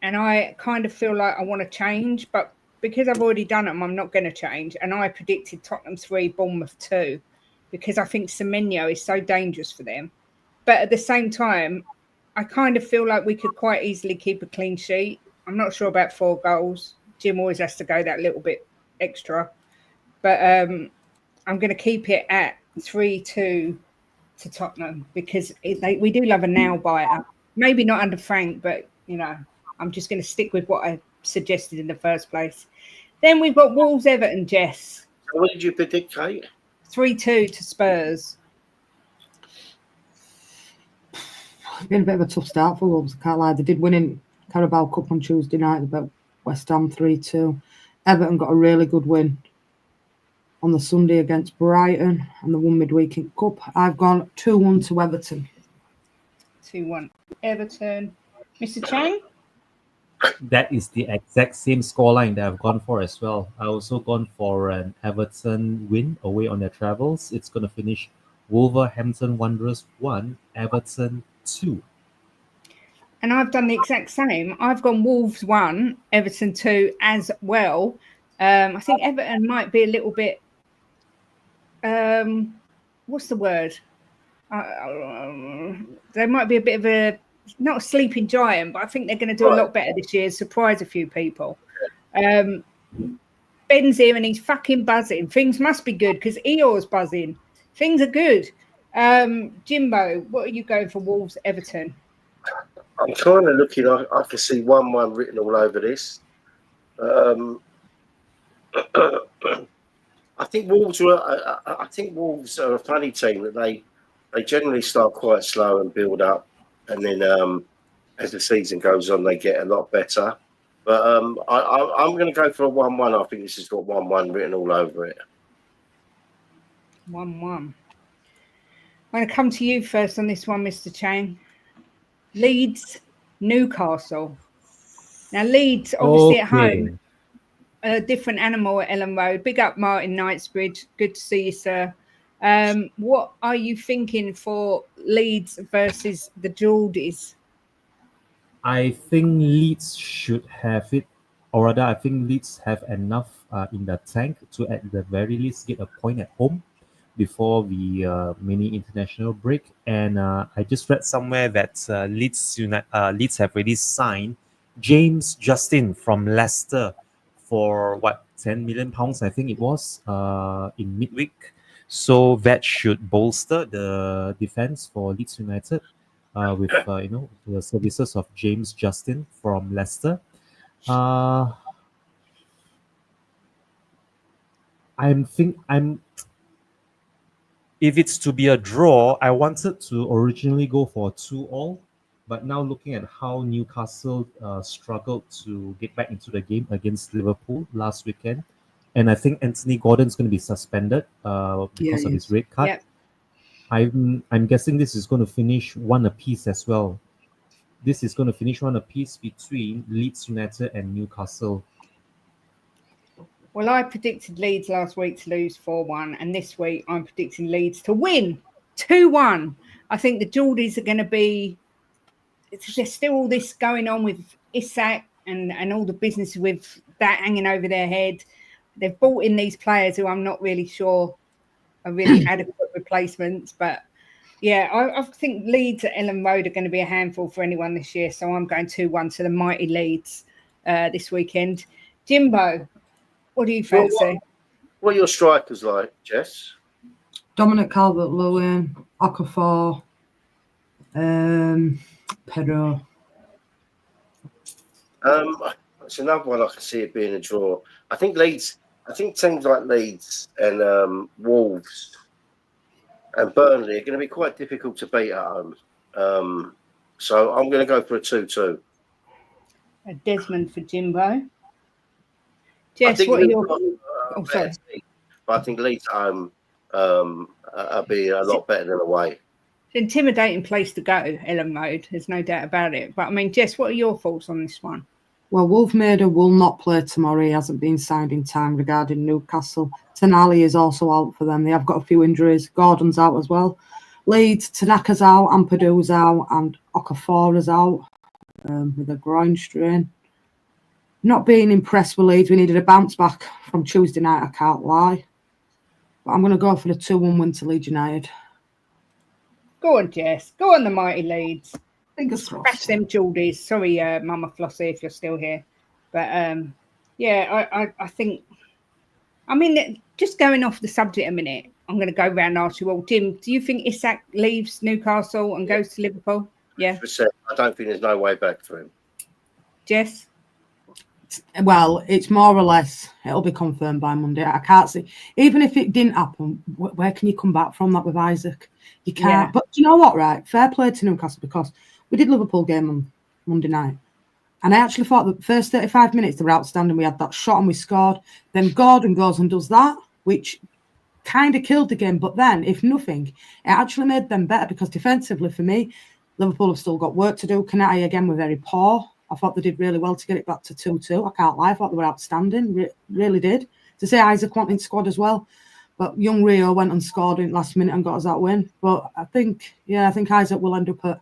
and I kind of feel like I want to change, but because I've already done them, I'm not going to change. And I predicted Tottenham 3, Bournemouth 2, because I think Semenyo is so dangerous for them. But at the same time, I kind of feel like we could quite easily keep a clean sheet. I'm not sure about 4 goals. Jim always has to go that little bit extra. But I'm going to keep it at 3-2 to Tottenham because we do love a nail biter. Maybe not under Frank, but, I'm just going to stick with what I suggested in the first place. Then we've got Wolves, Everton, Jess. So what did you predict, Kate? 3-2 to Spurs. It's been a bit of a tough start for Wolves, I can't lie. They did win in Carabao Cup on Tuesday night about West Ham 3-2. Everton got a really good win on the Sunday against Brighton and the won midweek in Cup. I've gone 2-1 to Everton. 2-1 Everton. Mr. Chang? That is the exact same scoreline that I've gone for as well. I also gone for an Everton win away on their travels. It's going to finish Wolverhampton Wanderers 1, Everton 2. And I've done the exact same. I've gone Wolves 1, Everton 2 as well. I think Everton might be a little bit, what's the word? They might be a bit of a, not a sleeping giant, but I think they're going to do a lot better this year, surprise a few people. Ben's here and he's fucking buzzing. Things must be good because Eeyore's buzzing. Things are good. Jimbo, what are you going for Wolves, Everton? I'm kind of looking, I can see 1-1 written all over this. I think Wolves are a funny team that they generally start quite slow and build up, and then as the season goes on, they get a lot better. But I'm going to go for a 1-1. I think this has got 1-1 written all over it. 1-1. I'm going to come to you first on this one, Mr. Chang. Leeds, Newcastle. Now, Leeds, obviously at home, a different animal at Ellen Road. Big up, Martin Knightsbridge. Good to see you, sir. What are you thinking for Leeds versus the Geordies? I think Leeds should have it, or rather, I think Leeds have enough in the tank to at the very least get a point at home before the mini international break. And I just read somewhere that Leeds have already signed James Justin from Leicester for £10 million, I think it was, in midweek. So that should bolster the defense for Leeds United with the services of James Justin from Leicester. If it's to be a draw, I wanted to originally go for 2-2, but now looking at how Newcastle struggled to get back into the game against Liverpool last weekend, and I think Anthony Gordon's going to be suspended because of his red card. Yeah. I'm guessing this is going to finish 1 apiece as well. This is going to finish 1 apiece between Leeds United and Newcastle. Well, I predicted Leeds last week to lose 4-1, and this week I'm predicting Leeds to win 2-1. I think the Geordies are going to be... There's still all this going on with Isak and all the business with that hanging over their head. They've brought in these players who I'm not really sure are really adequate replacements. But, yeah, I think Leeds at Ellen Road are going to be a handful for anyone this year. So I'm going 2-1 to the mighty Leeds this weekend. Jimbo, What do you fancy? What are your strikers like, Jess? Dominic Calvert-Lewin, Okafor, Pedro. It's another one I can see it being a draw. I think teams like Leeds and Wolves and Burnley are going to be quite difficult to beat at home. So I'm going to go for a 2-2. A Desmond for Jimbo. I Jess, think what are Leeds your... are Oh, a sorry. better team, but I think Leeds at home will be a lot better than away. It's an intimidating place to go, Ellen Road. There's no doubt about it. But, I mean, Jess, what are your thoughts on this one? Well, Wolfmader will not play tomorrow. He hasn't been signed in time regarding Newcastle. Tonali is also out for them. They have got a few injuries. Gordon's out as well. Leeds, Tanaka's out, Ampadu's out, and Okafor is out with a groin strain. Not being impressed with Leeds. We needed a bounce back from Tuesday night, I can't lie. But I'm going to go for the 2-1 win to Leeds United. Go on, Jess. Go on, the mighty Leeds. Fingers Crash crossed. them Geordies. Sorry, Mama Flossie, if you're still here. But, yeah, I think... I mean, just going off the subject a minute, I'm going to go round and ask you all. Jim, do you think Isak leaves Newcastle and goes to Liverpool? Yeah. 100%. I don't think there's no way back for him. Jess? Well, it's more or less, it'll be confirmed by Monday. I can't see, even if it didn't happen, where can you come back from that with Isaac? You can't. Yeah. But do you know what, right? Fair play to Newcastle, because we did Liverpool game on Monday night. And I actually thought the first 35 minutes, they were outstanding. We had that shot and we scored. Then Gordon goes and does that, which kind of killed the game. But then, if nothing, it actually made them better, because defensively, for me, Liverpool have still got work to do. Kanate, again, were very poor. I thought they did really well to get it back to 2-2. I can't lie. I thought they were outstanding. Really did. To say Isaac went in squad as well. But young Rio went and scored in last minute and got us that win. But I think Isaac will end up at...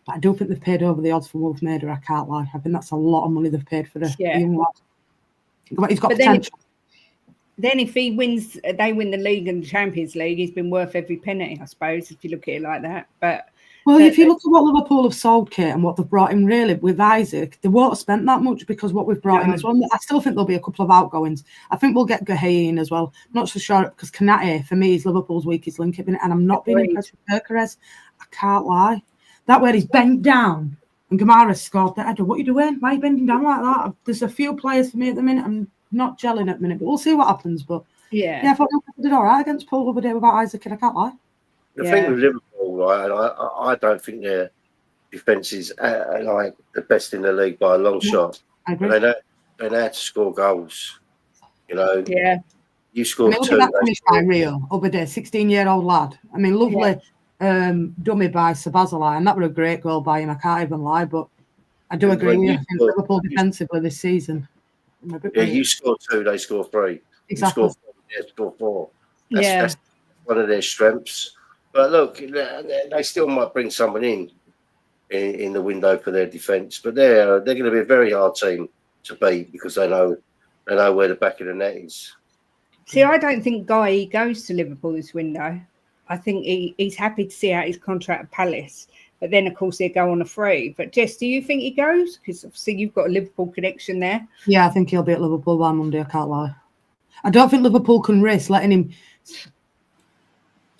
But I do think they've paid over the odds for Wolfmader. I can't lie. I think that's a lot of money they've paid for the young lad. But he's got potential. Then if he wins, they win the league and the Champions League, he's been worth every penny, I suppose, if you look at it like that. But... Well, if you look at what Liverpool have sold, Kate, and what they've brought in, really, with Isaac, they won't have spent that much, because what we've brought in as well. I still think there'll be a couple of outgoings. I think we'll get Gahey in as well. Not so sure, because Kanate, for me, is Liverpool's weakest link, and I'm not being impressed with Gyökeres. I can't lie. That way he's bent down, and Gamara scored the header. What are you doing? Why are you bending down like that? There's a few players for me at the minute. I'm not gelling at the minute, but we'll see what happens. But yeah, I thought Liverpool did all right against Paul the other day without Isaac, and I can't lie. The thing with Liverpool, right, and I don't think their defence is like the best in the league by a long shot. I agree. They know how to score goals. You know, you scored two. Look at that finish by Rio over there, 16-year-old lad. I mean, lovely dummy by Sabazalai, and that was a great goal by him. I can't even lie, but I do agree with you. I think Liverpool defensively this season. Yeah, you score two, they score three. Exactly. You score four, they score four. That's one of their strengths. But look, they still might bring someone in the window for their defence. But they're going to be a very hard team to beat, because they know where the back of the net is. See, I don't think Guy goes to Liverpool this window. I think he's happy to see out his contract at Palace. But then, of course, they go on a free. But Jess, do you think he goes? Because obviously you've got a Liverpool connection there. Yeah, I think he'll be at Liverpool by Monday. I can't lie. I don't think Liverpool can risk letting him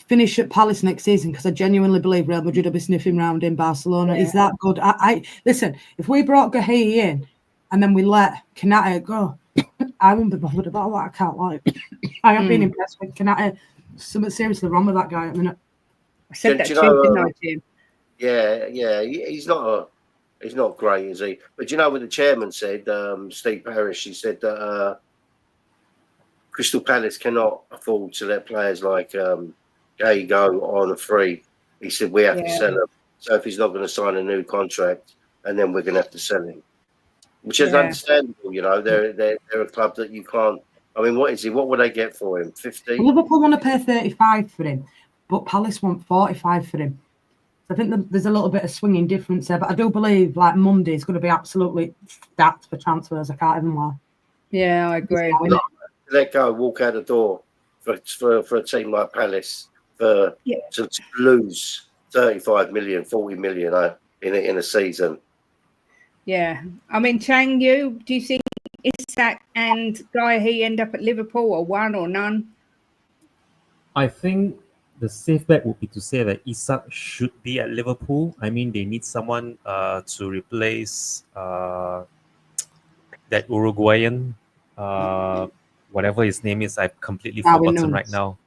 finish at Palace next season, because I genuinely believe Real Madrid will be sniffing round in Barcelona. He's that good. I listen, if we brought Gahey in and then we let Kanate go, I wouldn't be bothered about that. I can't lie. I haven't been impressed with Kanate. Something seriously wrong with that guy at the minute. I said that to him, didn't I, Jim? Yeah, he's not great, is he? But you know what the chairman said, Steve Parrish, he said that Crystal Palace cannot afford to let players like Gay go on a free. He said we have to sell him. So if he's not going to sign a new contract, and then we're going to have to sell him, which is understandable. You know, they're a club that you can't. I mean, what is he? What would they get for him? 50? Liverpool want to pay 35 for him, but Palace want 45 for him. I think there's a little bit of swinging difference there, but I do believe like Monday is going to be absolutely stacked for transfers. I can't even lie. Yeah, I agree. Let go, walk out the door for a team like Palace to lose 35 million, 40 million in a season. Yeah, I mean, Chang, do you think Isak and Guy end up at Liverpool, or one or none? I think the safe bet would be to say that Isak should be at Liverpool. I mean, they need someone to replace that Uruguayan, whatever his name is. I've completely Darwin forgotten right Núñez. now.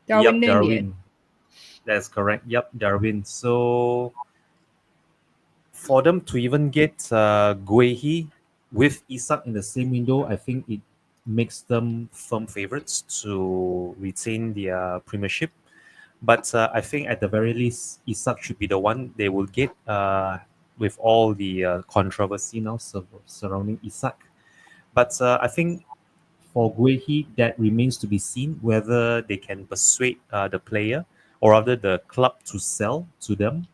Darwin Yep, Núñez. Darwin. That's correct. Yep, Darwin. So for them to even get Guehi with Isak in the same window, I think it makes them firm favourites to retain their premiership. But I think at the very least, Isak should be the one they will get with all the controversy now surrounding Isak. But I think for Guehi, that remains to be seen whether they can persuade the player or rather the club to sell to them.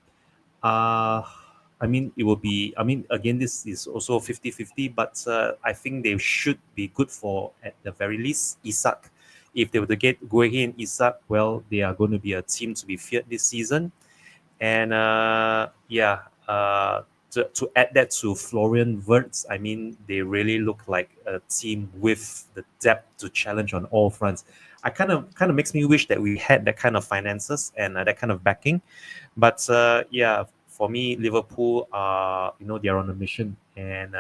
I mean, it will be, I mean, again, this is also 50-50, but I think they should be good for, at the very least, Isak. If they were to get Guehi and Isak, well, they are going to be a team to be feared this season. And to add that to Florian Wirtz, I mean, they really look like a team with the depth to challenge on all fronts. I kind of makes me wish that we had that kind of finances and that kind of backing. But for me, Liverpool, they're on a mission, and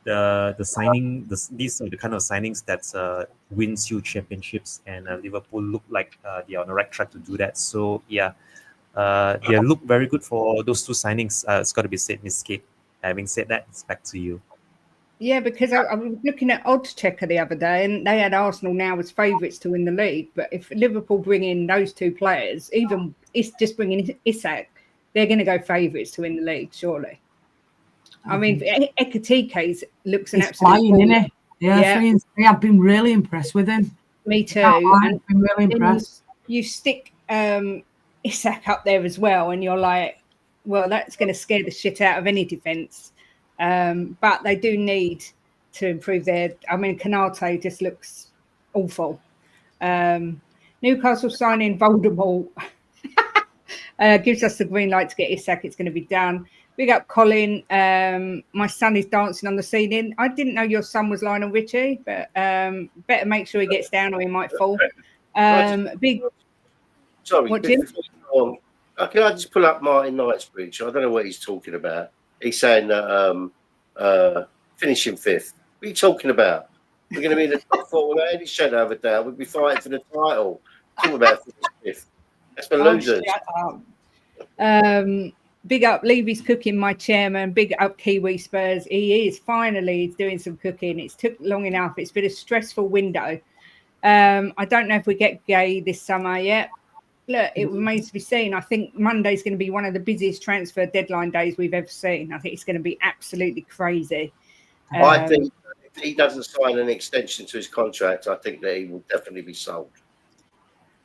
the signing, these are the kind of signings that wins you championships, and Liverpool look like they're on the right track to do that. So they look very good for those two signings. It's got to be said, Miss Kate. Having said that, it's back to you. Yeah, because I was looking at Odds Checker the other day, and they had Arsenal now as favourites to win the league. But if Liverpool bring in those two players, even it's just bringing Isak, they're going to go favourites to win the league, surely. I mean, Ekatike looks an He's absolute flying, ball. isn't he? Yeah, 3 and 3. I've been really impressed with him. Me too. I've been really impressed. You stick Isak up there as well, and you're like, well, that's going to scare the shit out of any defence. But they do need to improve their. I mean, Canate just looks awful. Newcastle signing Voldemort gives us the green light to get Isak. It's going to be done. Big up, Colin. My son is dancing on the ceiling. I didn't know your son was Lionel Richie, but better make sure he gets down or he might fall. Sorry, what, Jim? Can I just pull up Martin Knightsbridge? I don't know what he's talking about. He's saying that finishing fifth. What are you talking about? We're going to be in the top four without any shadow of a doubt. We'll be fighting for the title. Talking about fifth. That's for losers. Big up Levy's cooking, my chairman. Big up Kiwi Spurs. He is finally doing some cooking. It's took long enough. It's been a stressful window. I don't know if we get Gay this summer yet. Look, it remains to be seen. I think Monday's going to be one of the busiest transfer deadline days we've ever seen. I think it's going to be absolutely crazy. I think if he doesn't sign an extension to his contract, I think that he will definitely be sold.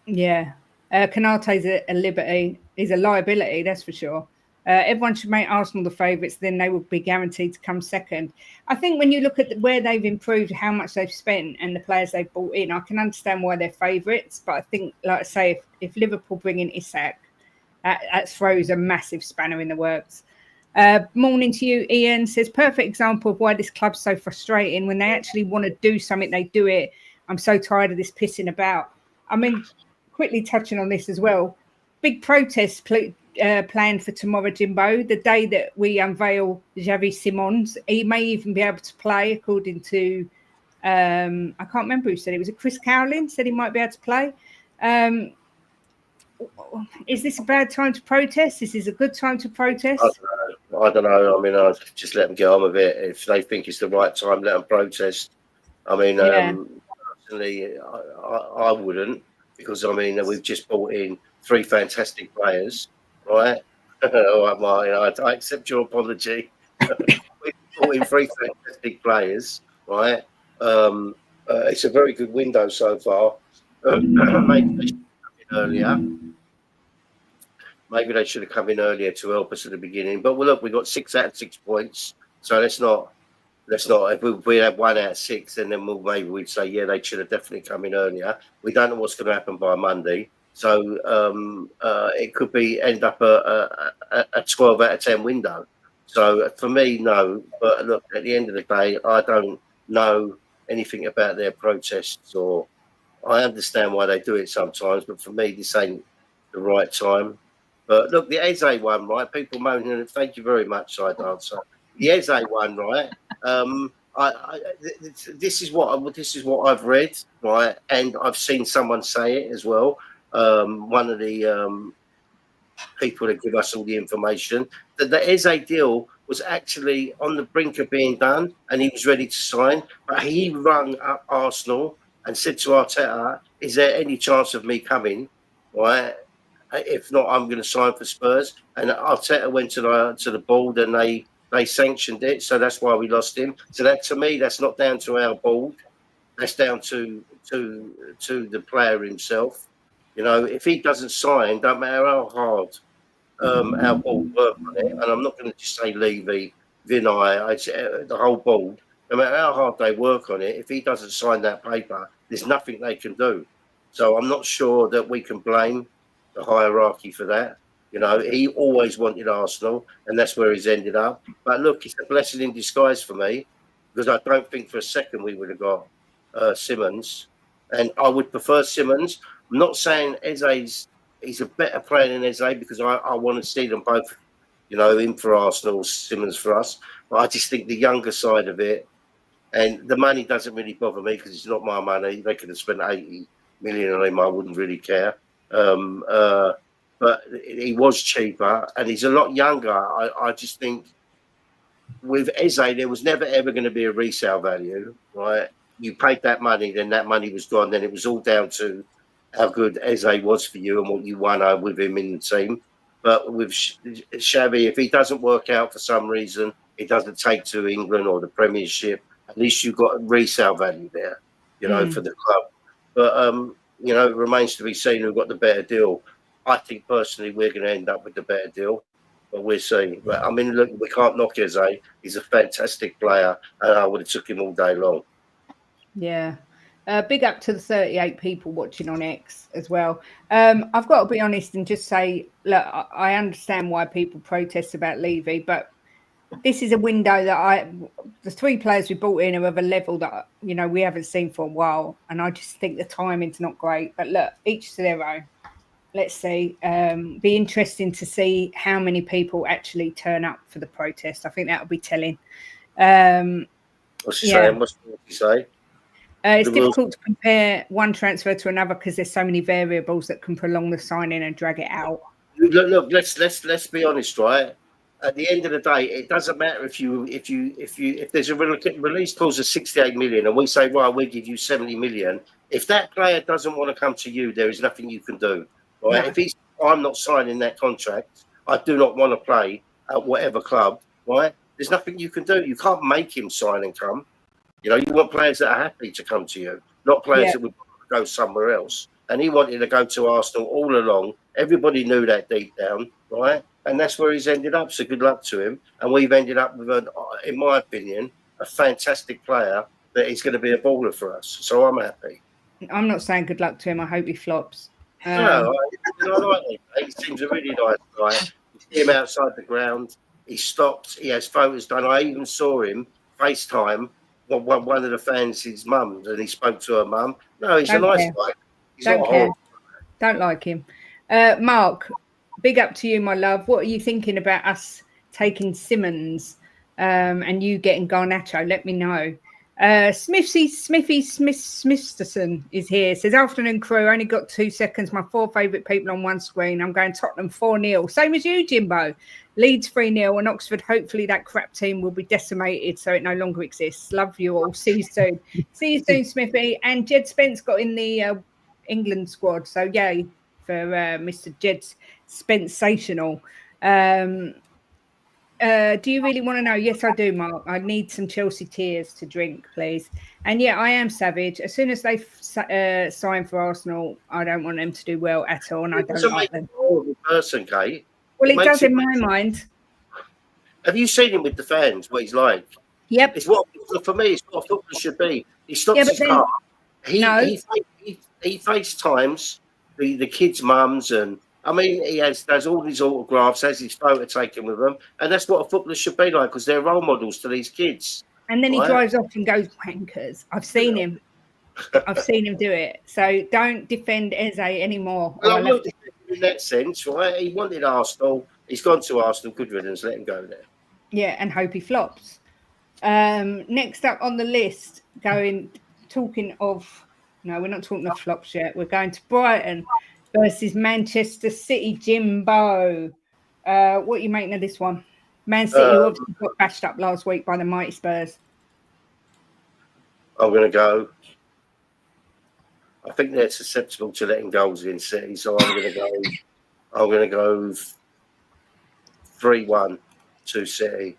Yeah. Canate's a liberty. He's a liability, that's for sure. Everyone should make Arsenal the favourites, then they will be guaranteed to come second. I think when you look at where they've improved, how much they've spent and the players they've brought in, I can understand why they're favourites. But I think, like I say, if Liverpool bring in Isak, that throws a massive spanner in the works. Morning to you, Ian. Says, perfect example of why this club's so frustrating. When they actually want to do something, they do it. I'm so tired of this pissing about. I mean, quickly touching on this as well. Big protest planned for tomorrow, Jimbo, the day that we unveil Xavi Simons. He may even be able to play, according to, I can't remember who said it. Was it Chris Cowlin said he might be able to play? Is this a bad time to protest? This is a good time to protest? I don't know. I mean, I'll just let them get on with it. If they think it's the right time, let them protest. I mean, personally, I wouldn't, because, I mean, we've just brought in 3 fantastic players, right? All right, Martin, I accept your apology. We've brought in 3 fantastic players, right? It's a very good window so far. Maybe they should have come in earlier. Maybe they should have come in earlier to help us at the beginning. But well, look, we got 6 out of 6 points, so let's not. If we had 1 out of 6, then maybe we'd say, yeah, they should have definitely come in earlier. We don't know what's going to happen by Monday, so it could be end up a 12 out of 10 window. So for me, no. But look, at the end of the day, I don't know anything about their protests, or I understand why they do it sometimes. But for me, this ain't the right time. But look, the Eze one, right? People moaning, and thank you very much, Side Dancer. The Eze one, right? This is what I've read, right? And I've seen someone say it as well. One of the people that give us all the information, that the Eze deal was actually on the brink of being done, and he was ready to sign, but he rung up Arsenal and said to Arteta, "Is there any chance of me coming? Right? If not, I'm going to sign for Spurs." And Arteta went to the board, and they sanctioned it. So that's why we lost him. So that, to me, that's not down to our board. That's down to the player himself. You know, if he doesn't sign, don't matter how hard our board work on it. And I'm not going to just say Levy, Vinay, the whole board. No matter how hard they work on it, if he doesn't sign that paper, there's nothing they can do. So I'm not sure that we can blame the hierarchy for that. You know, he always wanted Arsenal, and that's where he's ended up. But look, it's a blessing in disguise for me, because I don't think for a second we would have got Simmons. And I would prefer Simmons. I'm not saying he's a better player than Eze, because I want to see them both, you know, in for Arsenal, Simmons for us. But I just think the younger side of it, and the money doesn't really bother me, because it's not my money. They could have spent 80 million on him. I wouldn't really care. But he was cheaper, and he's a lot younger. I just think with Eze, there was never ever going to be a resale value, right? You paid that money, then that money was gone. Then it was all down to how good Eze was for you and what you won with him in the team. But with Xavi, if he doesn't work out for some reason, it doesn't take to England or the Premiership, at least you've got resale value there, you know, for the club. But, you know, it remains to be seen who got the better deal. I think personally we're going to end up with the better deal, but we'll see. But I mean, look, we can't knock Eze. He's a fantastic player, and I would have took him all day long. Yeah. Big up to the 38 people watching on X as well. I've got to be honest and just say, look, I understand why people protest about Levy, but this is a window that the three players we brought in are of a level that, you know, we haven't seen for a while. And I just think the timing's not great. But look, each to their own. Let's see. Be interesting to see how many people actually turn up for the protest. I think that'll be telling. What's he saying? What's he say? It's difficult to compare one transfer to another because there's so many variables that can prolong the signing and drag it out. Look, let's be honest, right? At the end of the day, it doesn't matter if there's a release clause of 68 million and we say, right, we'll give you 70 million. If that player doesn't want to come to you, there is nothing you can do. Right? No. I'm not signing that contract, I do not want to play at whatever club, right? There's nothing you can do. You can't make him sign and come. You know, you want players that are happy to come to you, not players that would go somewhere else. And he wanted to go to Arsenal all along. Everybody knew that deep down, right? And that's where he's ended up. So good luck to him. And we've ended up with, in my opinion, a fantastic player that is going to be a baller for us. So I'm happy. I'm not saying good luck to him. I hope he flops. No, I like him. He seems a really nice guy. You see him outside the ground. He stopped. He has photos done. I even saw him FaceTime one of the fans, his mum, and he spoke to her mum. No, he's a nice guy. He's not horrible. Don't like him. Mark, big up to you, my love. What are you thinking about us taking Simmons and you getting Garnacho? Let me know. Smithsterson is here. Says, afternoon crew, only got 2 seconds. My 4 favourite people on one screen. I'm going Tottenham 4-0. Same as you, Jimbo. Leeds 3-0 and Oxford. Hopefully that crap team will be decimated so it no longer exists. Love you all. See you soon. See you soon, Smithy. And Jed Spence got in the England squad. So yay for Mr. Jed Spensational. Do you really want to know? Yes, I do, Mark. I need some Chelsea tears to drink, please. And yeah, I am savage. As soon as they sign for Arsenal, I don't want them to do well at all, and I don't like them. Person, Kate. Well, it does in my mind. Have you seen him with the fans? What he's like? Yep. It's what for me. It's what football should be. He stops his car. He FaceTimes the kids' mums and I mean, he does all his autographs, has his photo taken with them, and that's what a footballer should be like because they're role models to these kids. And then he right? drives off and goes wankers. I've seen him. I've seen him do it. So don't defend Eze anymore. Well, I'm not defending in that sense, right? He wanted Arsenal. He's gone to Arsenal. Good riddance. Let him go there. Yeah, and hope he flops. Next up on the list, talking of, no, we're not talking of flops yet. We're going to Brighton versus Manchester City. Jimbo, what are you making of this one? Man City obviously got bashed up last week by the mighty Spurs. I'm going to go. I think they're susceptible to letting goals in City, so I'm going to go. I'm going to go 3-1 to City.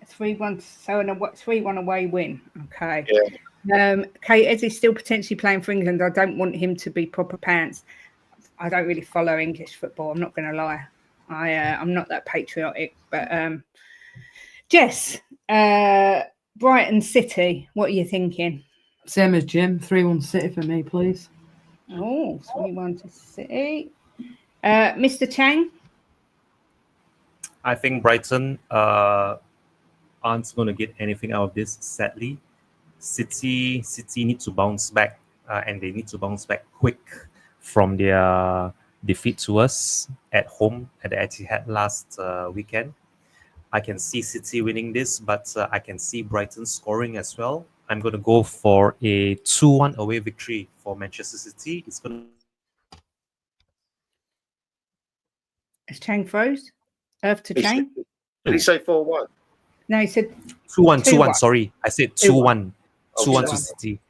3-1, so a 3-1 away win. Okay. Yeah. Kate, as he's still potentially playing for England, I don't want him to be proper pants. I don't really follow English football. I'm not going to lie. I'm not that patriotic. But Jess, Brighton City, what are you thinking? Same as Jim, 3-1 City for me, please. Oh, 3-1 to City. Mr. Chang? I think Brighton aren't going to get anything out of this, sadly. City need to bounce back, and they need to bounce back quick from their defeat to us at home at the Etihad last weekend. I can see City winning this, but I can see Brighton scoring as well. I'm going to go for a 2-1 away victory for Manchester City. It's going to... Is Chang froze? Earth to Chang? Did he say 4-1? No, he said 2-1. Sorry, I said 2-1. 2-1 to City.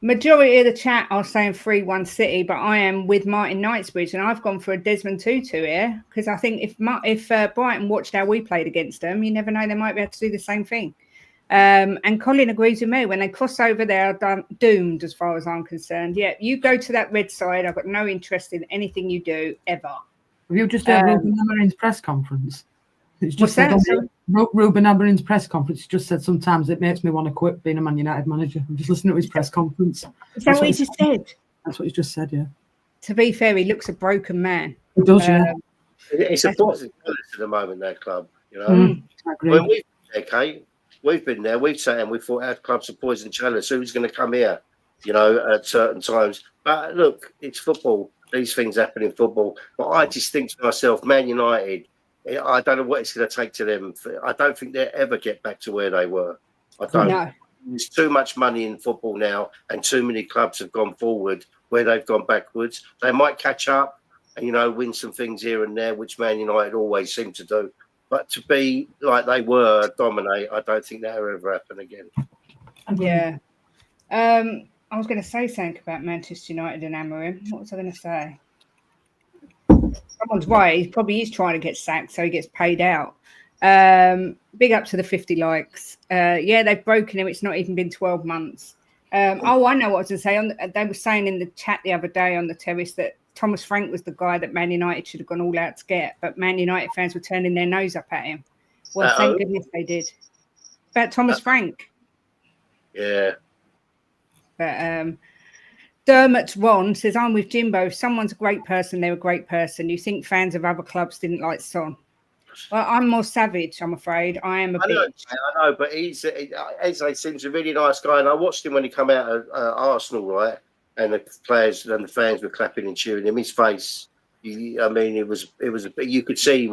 Majority of the chat are saying 3-1 City, but I am with Martin Knightsbridge, and I've gone for a Desmond Tutu here because I think if Brighton watched how we played against them, you never know, they might be able to do the same thing. And Colin agrees with me. When they cross over, they are doomed as far as I'm concerned. Yeah, you go to that red side. I've got no interest in anything you do ever. Have you just heard Ruben Amorim's press conference? It's just what's that? Ruben Amorim's press conference just said sometimes it makes me want to quit being a Man United manager. I'm just listening to his press conference. Is that what he just said? That's what he's just said, yeah. To be fair, he looks a broken man. He does, yeah. It's a positive at the moment, that club. You know, I agree. when we've been there, Kate, we've been there. We've sat and we thought our club's a poison challenge. So who's going to come here? You know, at certain times. But look, it's football. These things happen in football. But I just think to myself, Man United, I don't know what it's going to take to them. I don't think they'll ever get back to where they were. I don't. No. There's too much money in football now, and too many clubs have gone forward where they've gone backwards. They might catch up and, you know, win some things here and there, which Man United always seem to do. But to be like they were, dominate, I don't think that'll ever happen again. Yeah. I was going to say something about Manchester United and Amorim. What was I going to say? Someone's right. He probably is trying to get sacked, so he gets paid out. Big up to the 50 likes. Yeah, they've broken him. It's not even been 12 months. I know what I was going to say. They were saying in the chat the other day on the terrace that Thomas Frank was the guy that Man United should have gone all out to get, but Man United fans were turning their nose up at him. Well, thank goodness they did. About Thomas Frank. Yeah. But Dermot Ron says, I'm with Jimbo. If someone's a great person, they're a great person. You think fans of other clubs didn't like Son? Well, I'm more savage, I'm afraid. I am a bitch. I know, but Eze seems a really nice guy. And I watched him when he came out of Arsenal, right? And the players and the fans were clapping and cheering him. His face, I mean, it was. You could see he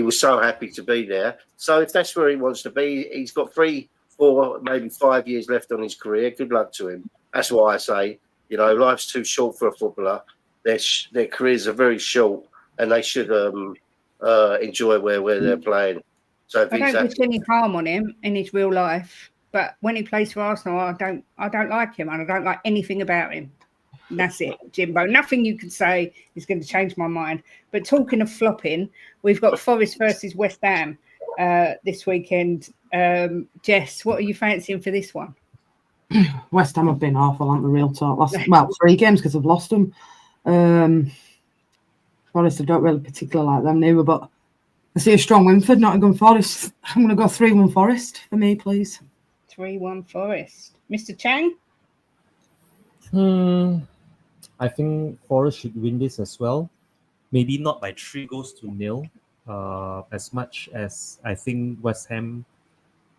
was so happy to be there. So if that's where he wants to be, he's got 3, 4, maybe 5 years left on his career. Good luck to him. That's why I say, you know, life's too short for a footballer. Their careers are very short, and they should enjoy where they're playing. So if I don't wish any harm on him in his real life, but when he plays for Arsenal, I don't like him, and I don't like anything about him. And that's it, Jimbo. Nothing you can say is going to change my mind. But talking of flopping, we've got Forest versus West Ham this weekend. Jess, what are you fancying for this one? West Ham have been awful, aren't the real talk? 3 games because I've lost them. Forest, I don't really particularly like them neither, but I see a strong win for Nottingham Forest. I'm going to go 3-1 Forest for me, please. 3-1 Forest. Mr. Chang? I think Forest should win this as well. Maybe not by 3-0, as much as I think West Ham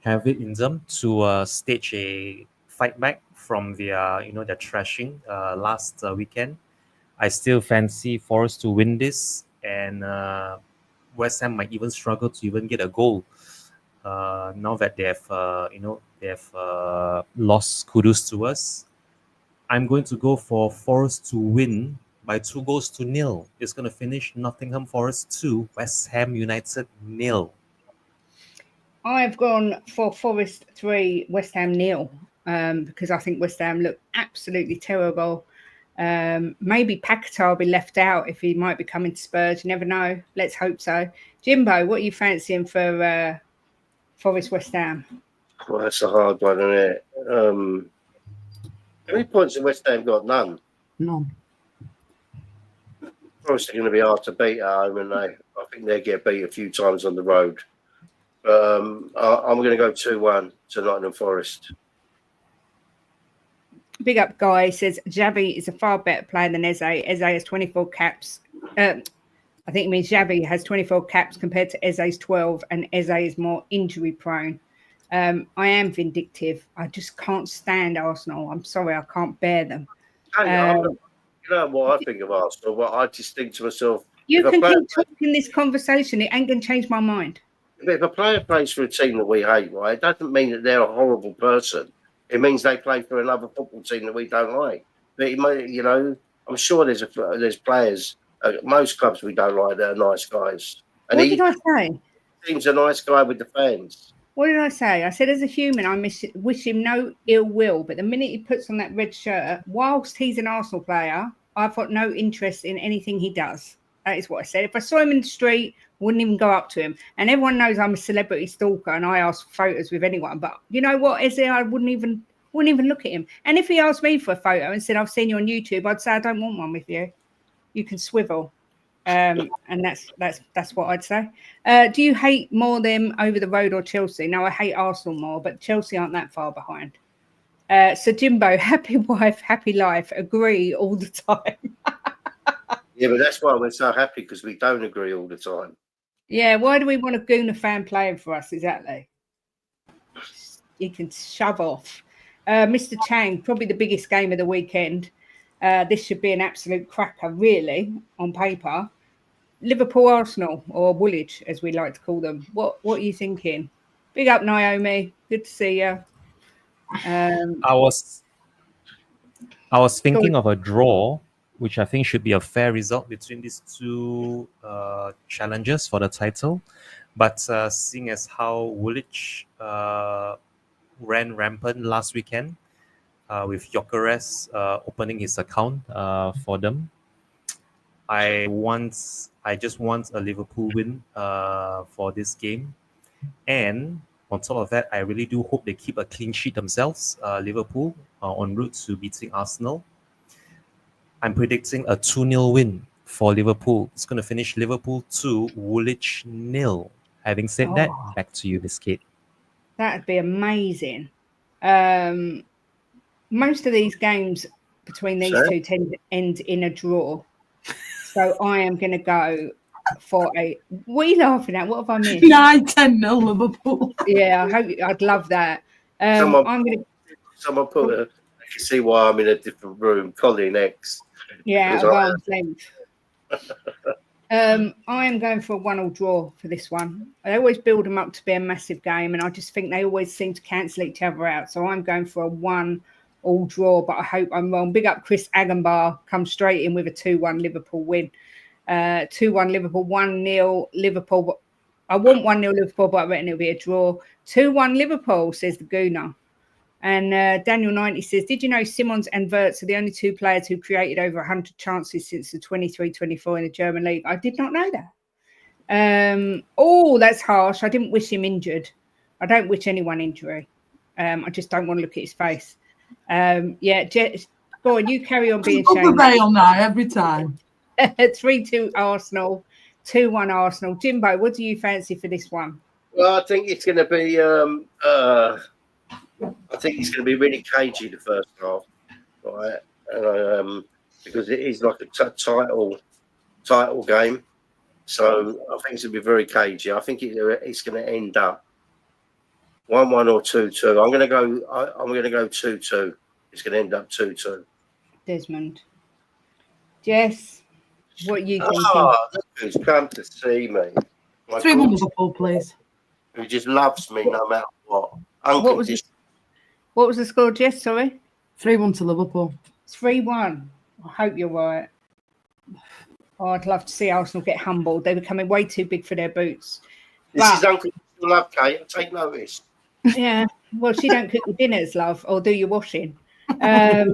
have it in them to stage a fight back from their their thrashing last weekend. I still fancy Forest to win this, and West Ham might even struggle to even get a goal. Now that they have lost Kudus to us, I'm going to go for Forest to win by 2-0. It's going to finish Nottingham Forest 2, West Ham United 0. I've gone for Forest 3, West Ham 0, because I think West Ham look absolutely terrible. Maybe Paquetá will be left out if he might be coming to Spurs. You never know. Let's hope so. Jimbo, what are you fancying for Forest West Ham? Well, that's a hard one, isn't it? How many points have West Ham got? None. None. Forest are going to be hard to beat at home, and I think they get beat a few times on the road. I'm going to go 2-1 to Nottingham Forest. Big up guy says Xavi is a far better player than Eze. Eze has 24 caps. I think it means Xavi has 24 caps compared to Eze's 12, and Eze is more injury prone. I am vindictive. I just can't stand Arsenal. I'm sorry, I can't bear them. You know what I think of Arsenal? What I just think to myself, you can keep talking this conversation. It ain't going to change my mind. If a player plays for a team that we hate, right, it doesn't mean that they're a horrible person. It means they play for another football team that we don't like. But it may, I'm sure there's players at most clubs we don't like that are nice guys. And what did I say? Seems a nice guy with the fans. What did I say? I said, as a human, I wish him no ill will. But the minute he puts on that red shirt, whilst he's an Arsenal player, I've got no interest in anything he does. That is what I said. If I saw him in the street, wouldn't even go up to him. And everyone knows I'm a celebrity stalker, and I ask for photos with anyone. But you know what, Eze, I wouldn't even look at him. And if he asked me for a photo and said, I've seen you on YouTube, I'd say, I don't want one with you. You can swivel. And that's what I'd say. Do you hate more them over the road or Chelsea? No, I hate Arsenal more, but Chelsea aren't that far behind. So Jimbo, happy wife, happy life. Agree all the time. Yeah, but that's why we're so happy, because we don't agree all the time. Yeah, why do we want a Gooner fan playing for us? Exactly. You can shove off. Mr. Chang, probably the biggest game of the weekend. This should be an absolute cracker, really, on paper. Liverpool, Arsenal, or Woolwich, as we like to call them. What are you thinking? Big up, Naomi. Good to see you. I was thinking of a draw, which I think should be a fair result between these two challengers for the title. But seeing as how Woolwich ran rampant last weekend, with Gyökeres opening his account for them, I just want a Liverpool win for this game. And on top of that, I really do hope they keep a clean sheet themselves, Liverpool, en route to beating Arsenal. I'm predicting a 2-0 win for Liverpool. It's going to finish Liverpool 2, Woolwich 0. Having said that, back to you, Miss Kate. That'd be amazing. Most of these games between these two tend to end in a draw. So I am going to go for a... What are you laughing at? What have I missed? 9-10-0 Liverpool. Yeah, I'd love that. Someone put a... I can see why I'm in a different room. Colin X. Yeah, out of arm's length. I am going for a 1-1 draw for this one. I always build them up to be a massive game, and I just think they always seem to cancel each other out. So I'm going for a 1-1 draw, but I hope I'm wrong. Big up Chris Agenbar, comes straight in with a 2-1 Liverpool win. 2-1 Liverpool, 1-0 Liverpool. I want 1-0 Liverpool, but I reckon it'll be a draw. 2-1 Liverpool, says the Gooner. And Daniel 90 says, did you know Simons and Wirtz are the only two players who created over 100 chances since the 23-24 in the German league? I did not know that. That's harsh. I didn't wish him injured. I don't wish anyone injury. I just don't want to look at his face. Jess, go on, you carry on being shamed. Now every time. 3-2 Arsenal, 2-1 Arsenal. Jimbo, what do you fancy for this one? Well, I think it's going to be... I think it's going to be really cagey the first half, right? And because it is like a title game. So I think it's going to be very cagey. I think it's going to end up 1-1 or 2-2. I'm going to go 2-2. It's going to end up 2-2. Desmond. Jess, what are you thinking? Oh, look who's come to see me. 3-1 Liverpool, please. Who just loves me no matter what. What was the score, Jess? Sorry? 3-1 to Liverpool. 3-1. I hope you're right. Oh, I'd love to see Arsenal get humbled. They're becoming way too big for their boots. This is unconditional love, Kate. Take notice. Yeah. Well, she don't cook your dinners, love, or do your washing. I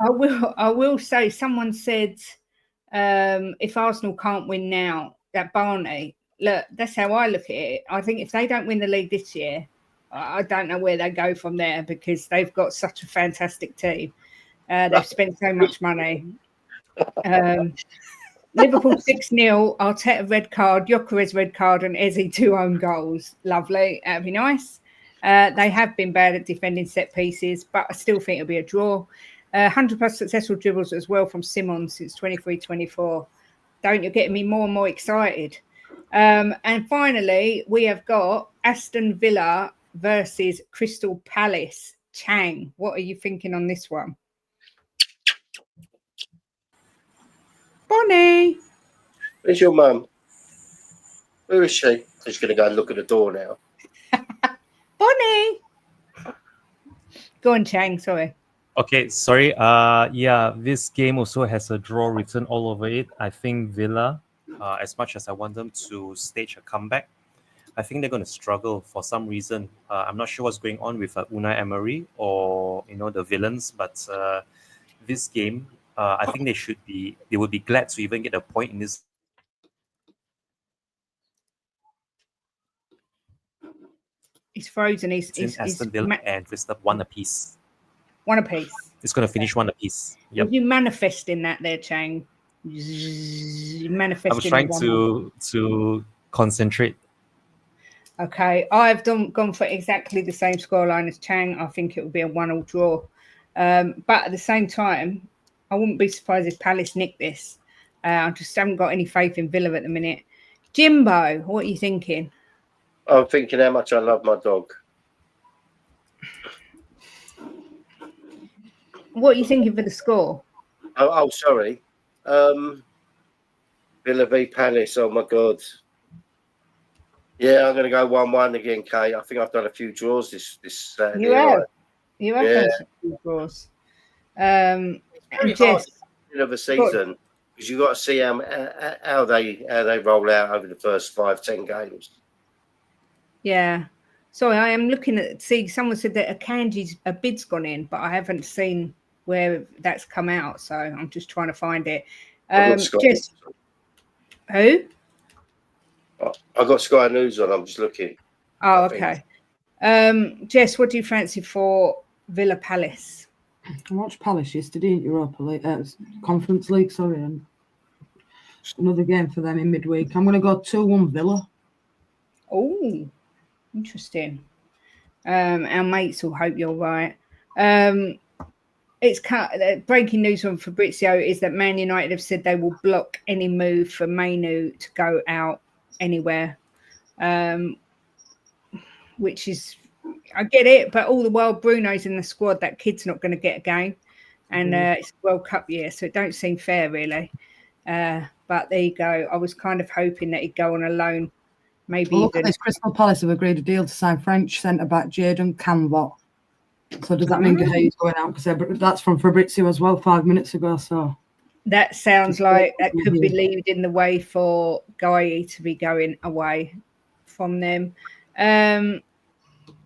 will say, someone said, if Arsenal can't win now, that Barney, look, that's how I look at it. I think if they don't win the league this year, I don't know where they go from there, because they've got such a fantastic team. They've spent so much money. Liverpool 6-0, Arteta red card, Gyökeres red card, and Eze 2 own goals. Lovely. That'd be nice. They have been bad at defending set pieces, but I still think it'll be a draw. 100+ successful dribbles as well from Simons since 23-24. You're getting me more and more excited. And finally, we have got Aston Villa versus Crystal Palace. Chang, what are you thinking on this one? Bonnie. Where's your mum? Where is she? She's going to go and look at the door now. Bonnie. Go on, Chang. Sorry. Okay, sorry. Yeah, this game also has a draw written all over it. I think Villa, as much as I want them to stage a comeback, I think they're going to struggle for some reason. I'm not sure what's going on with Unai Emery or the villains, but this game, I think they would be glad to even get a point in this. He's frozen. Since Aston Villa and Crystal 1 apiece. 1 apiece. It's going to finish 1 apiece. Yep. Are you manifesting that there, Chang? Manifesting. I was trying to concentrate. Okay, I've gone for exactly the same scoreline as Chang. I think it will be a 1-1 draw. But at the same time, I wouldn't be surprised if Palace nick this. I just haven't got any faith in Villa at the minute. Jimbo, what are you thinking? I'm thinking how much I love my dog. What are you thinking for the score? Oh, sorry. Villa v Palace. Oh my God. Yeah, I'm going to go 1-1 again, Kate. I think I've done a few draws this Saturday. You have. Right? You have done a few draws. Very hard at the end of the season, because you've got to see how they roll out over the first 5-10 games. Yeah. Sorry, I am looking at someone said that a bid's gone in, but I haven't seen where that's come out, so I'm just trying to find it. Who? I've got Sky News on. I'm just looking. Oh, okay. Jess, what do you fancy for Villa Palace? I watched Palace yesterday in Europa League, Conference League, sorry, and another game for them in midweek. I'm going to go 2-1 Villa. Oh, interesting. Our mates will hope you're right. It's breaking news from Fabrizio is that Man United have said they will block any move for Mainu to go out anywhere, which is, I get it, but all the while Bruno's in the squad, that kid's not going to get a game, and it's a World Cup year, so it don't seem fair really. But there you go. I was kind of hoping that he'd go on a loan. Maybe look at this. Crystal Palace have agreed a deal to sign French centre-back Jadon Canvot. So does that mean Gahey's going out? Because that's from Fabrizio as well 5 minutes ago. So that sounds like that could be leading the way for Guy to be going away from them.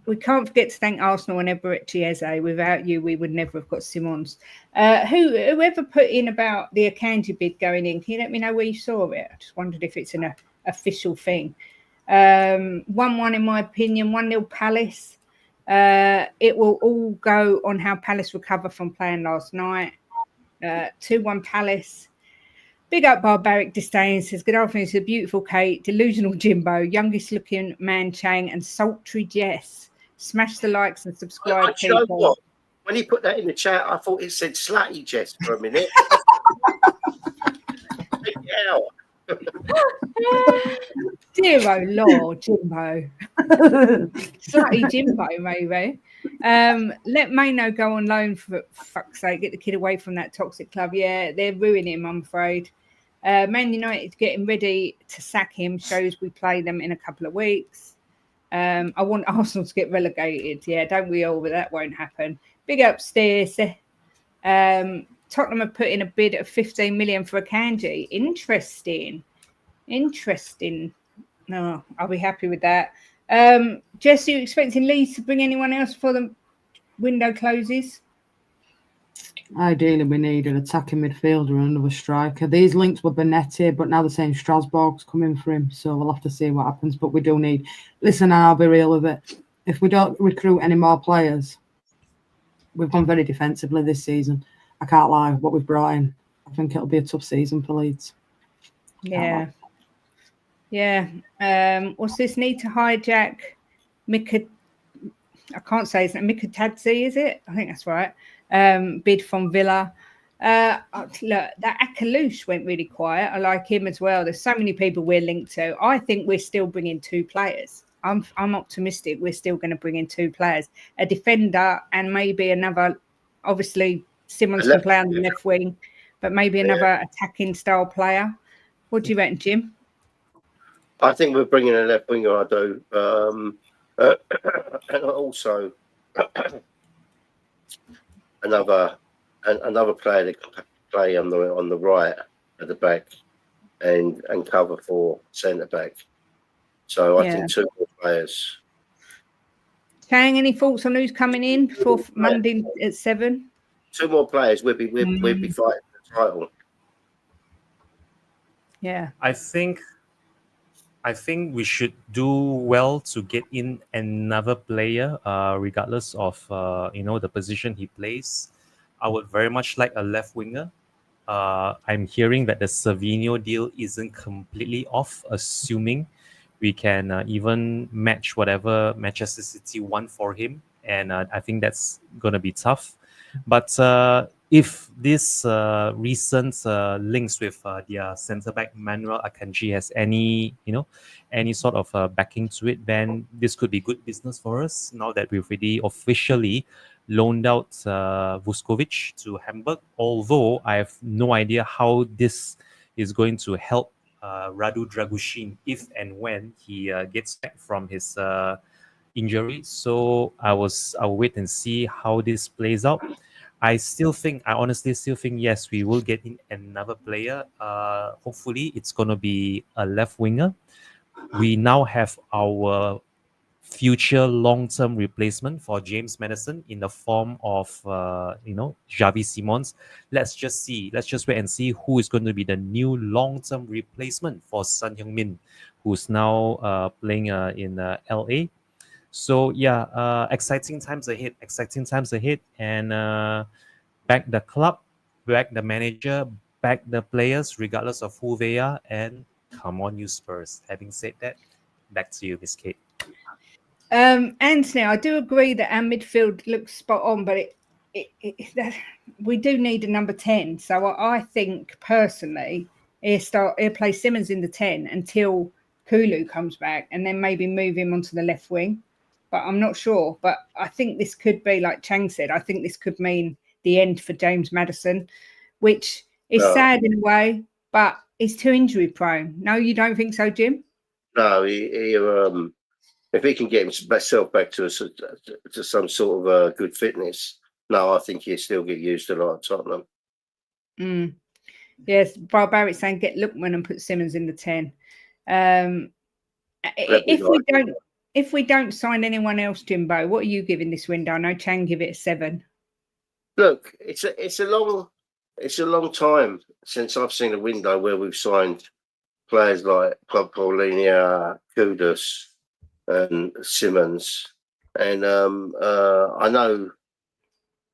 We can't forget to thank Arsenal and Eberechi Eze. Without you, we would never have got Simons. Whoever put in about the Akanji bid going in, can you let me know where you saw it? I just wondered if it's an official thing. 1-1 in my opinion, 1-0 Palace. It will all go on how Palace recover from playing last night. 2-1 Palace. Big up Barbaric Disdain says, good afternoon to beautiful Kate, delusional Jimbo, youngest looking man Chang, and sultry Jess. Smash the likes and subscribe. You know what? When he put that in the chat, I thought it said slutty Jess for a minute. out. Zero law, Jimbo. Slightly Jimbo, maybe. Let Maino go on loan for fuck's sake. Get the kid away from that toxic club. Yeah, they're ruining him, I'm afraid. Man United getting ready to sack him. Shows we play them in a couple of weeks. I want Arsenal to get relegated. Yeah, don't we all? But that won't happen. Big upstairs. Tottenham have put in a bid of 15 million for Akanji. Interesting. No, I'll be happy with that. Jess, are you expecting Leeds to bring anyone else before the window closes? Ideally, we need an attacking midfielder and another striker. These links were Benetti, but now they're saying Strasbourg's coming for him, so we'll have to see what happens. But we do need... Listen, I'll be real with it. If we don't recruit any more players, we've gone very defensively this season. I can't lie, what we've brought in. I think it'll be a tough season for Leeds. Yeah. What's this? Need to hijack Mika... I can't say his name. Mikatadze, is it? I think that's right. Bid from Villa. Look, that Akalouche went really quiet. I like him as well. There's so many people we're linked to. I think we're still bringing 2 players. I'm optimistic we're still going to bring in 2 players, a defender and maybe another. Obviously, Simmons can play on the left wing, but maybe another attacking style player. What do you reckon, Jim? I think we're bringing a left winger. I do, and also another player that can play on the right at the back and cover for centre back. So I think 2 more players. Chang, any thoughts on who's coming in for Monday at 7? 2 more players. We'd be fighting for the title. Yeah, I think we should do well to get in another player, regardless of the position he plays. I would very much like a left winger. I'm hearing that the Savinho deal isn't completely off, assuming we can even match whatever Manchester City want for him, and I think that's going to be tough. But if this recent links with their centre back Manuel Akanji has any sort of backing to it, then this could be good business for us. Now that we've already officially loaned out Vuskovic to Hamburg, although I have no idea how this is going to help Radu Dragushin if and when he gets back from his injury. So I'll wait and see how this plays out. I honestly still think, yes, we will get in another player. Hopefully, it's going to be a left winger. We now have our future long-term replacement for James Maddison in the form of, Xavi Simons. Let's just wait and see who is going to be the new long-term replacement for Son Heung-min, who's now playing in LA. So exciting times ahead, and back the club, back the manager, back the players, regardless of who they are, and come on, you Spurs. Having said that, back to you, Miss Kate. Anthony, I do agree that our midfield looks spot on, but we do need a number 10. So I think personally, he'll play Simmons in the 10 until Kulu comes back, and then maybe move him onto the left wing. But I'm not sure. But I think this could be, like Chang said, I think this could mean the end for James Maddison, which is sad in a way, but he's too injury prone. No, you don't think so, Jim? No, if he can get himself back to some sort of good fitness, no, I think he'll still get used a lot at Tottenham. Yes, Barbarit's saying get Lookman and put Simmons in the 10. If we don't sign anyone else, Jimbo, what are you giving this window? I know Chang give it a 7. Look, it's a long time since I've seen a window where we've signed players like Paulinho, Kudus, and Simmons, and I know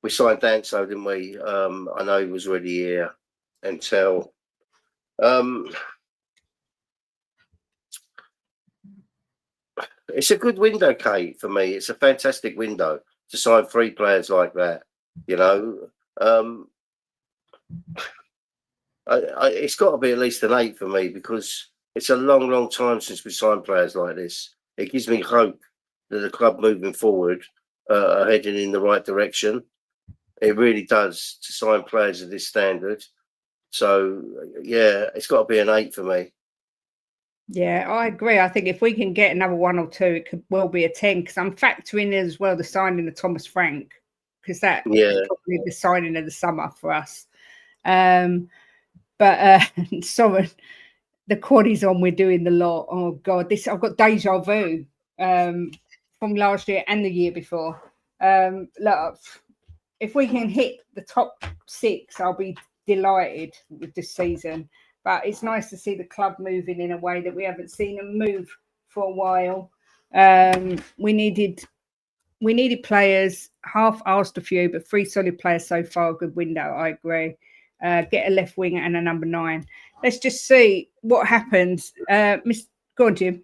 we signed Danso, didn't we? I know he was already here until it's a good window, Kate, for me. It's a fantastic window to sign 3 players like that. It's got to be at least an 8 for me because it's a long, long time since we signed players like this. It gives me hope that the club moving forward are heading in the right direction. It really does to sign players of this standard. So, yeah, it's got to be an 8 for me. Yeah, I agree. I think if we can get another 1 or 2, it could well be a 10 because I'm factoring in as well the signing of Thomas Frank because that is probably the signing of the summer for us. But sorry, the quaddies on, we're doing the lot. Oh God, I've got deja vu from last year and the year before. Look, if we can hit the top 6, I'll be delighted with this season. But it's nice to see the club moving in a way that we haven't seen them move for a while. We needed players. Half asked a few, but 3 solid players so far. A good window, I agree. Get a left winger and a number 9. Let's just see what happens. Go on, Jim.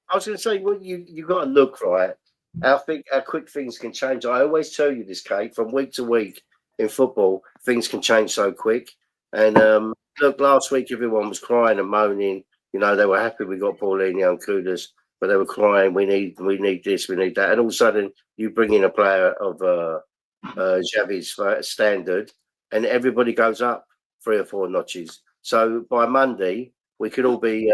I was going to say, well, you got to look right. How quick things can change. I always tell you this, Kate. From week to week in football, things can change so quick. And look, last week everyone was crying and moaning. You know, they were happy we got Paulinho and Kudus, but they were crying. We need this, we need that. And all of a sudden, you bring in a player of Xavi's standard, and everybody goes up 3 or 4 notches. So by Monday, we could all be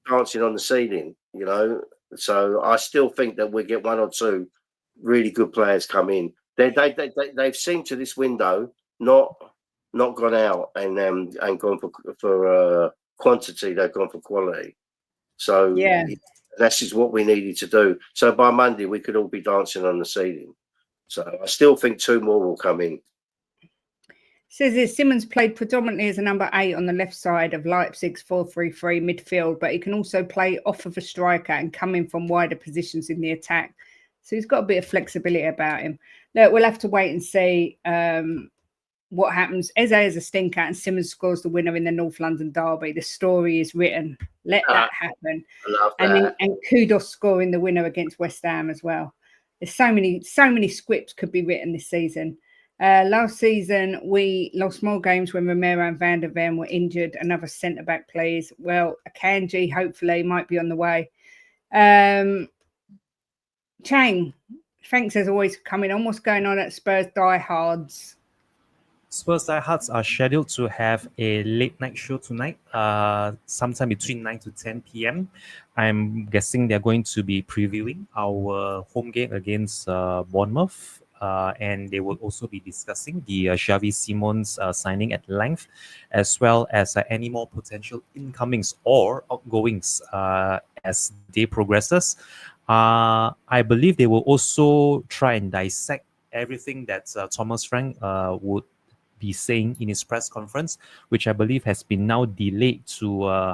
dancing on the ceiling, you know. So I still think that we get 1 or 2 really good players come in. They've seen to this window not gone out and gone for quantity. They've gone for quality. So yeah, that's just what we needed to do. So by Monday, we could all be dancing on the ceiling. So I still think 2 more will come in. Says this, Simmons played predominantly as a number 8 on the left side of Leipzig's 4-3-3 midfield, but he can also play off of a striker and come in from wider positions in the attack. So he's got a bit of flexibility about him. Look, we'll have to wait and see what happens. Eze is a stinker and Simmons scores the winner in the North London derby. The story is written. Let that happen. I love that. And Kudos scoring the winner against West Ham as well. There's so many scripts could be written this season. Last season, we lost more games when Romero and Van der Ven were injured. Another centre-back plays. Well, Akanji hopefully might be on the way. Chang, thanks as always for coming on. What's going on at Spurs Diehards? Spurs Diehards are scheduled to have a late night show tonight, sometime between 9 to 10 p.m. I'm guessing they're going to be previewing our home game against Bournemouth. And they will also be discussing the Xavi Simons signing at length, as well as any more potential incomings or outgoings as day progresses. I believe they will also try and dissect everything that Thomas Frank would be saying in his press conference, which I believe has been now delayed to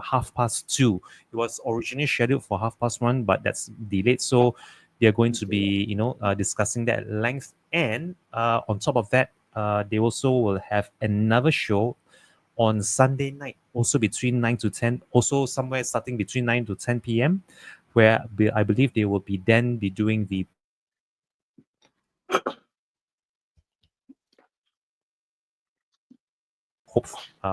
2:30. It was originally scheduled for 1:30, but that's delayed. So they're going to be, discussing that at length. And on top of that, they also will have another show on Sunday night, also between 9 to 10, also somewhere starting between 9 to 10 p.m., where I believe they will be doing the hope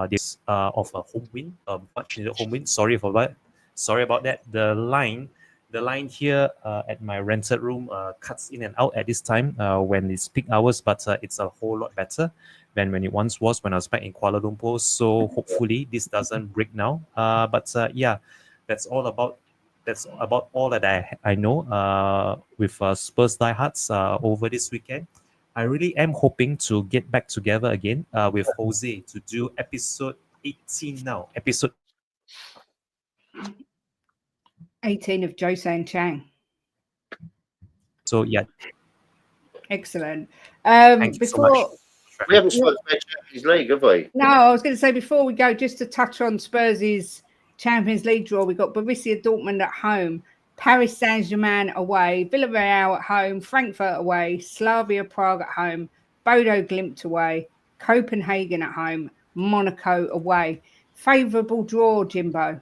this of a home win. Much needed home win. Sorry about that. The line here at my rented room cuts in and out at this time when it's peak hours, but it's a whole lot better than when it once was when I was back in Kuala Lumpur. So hopefully this doesn't break now. But that's about all that I know with Spurs Diehards over this weekend. I really am hoping to get back together again with Jose to do episode 18 now. Episode 18 of Jose and Chang. So yeah. Excellent. Thank you so much. We haven't spoken about Champions League, have we? No, I was going to say before we go, just to touch on Spurs' Champions League draw, we got Borussia Dortmund at home, Paris Saint-Germain away, Villarreal at home, Frankfurt away, Slavia Prague at home, Bodo Glimt away, Copenhagen at home, Monaco away. Favourable draw, Jimbo?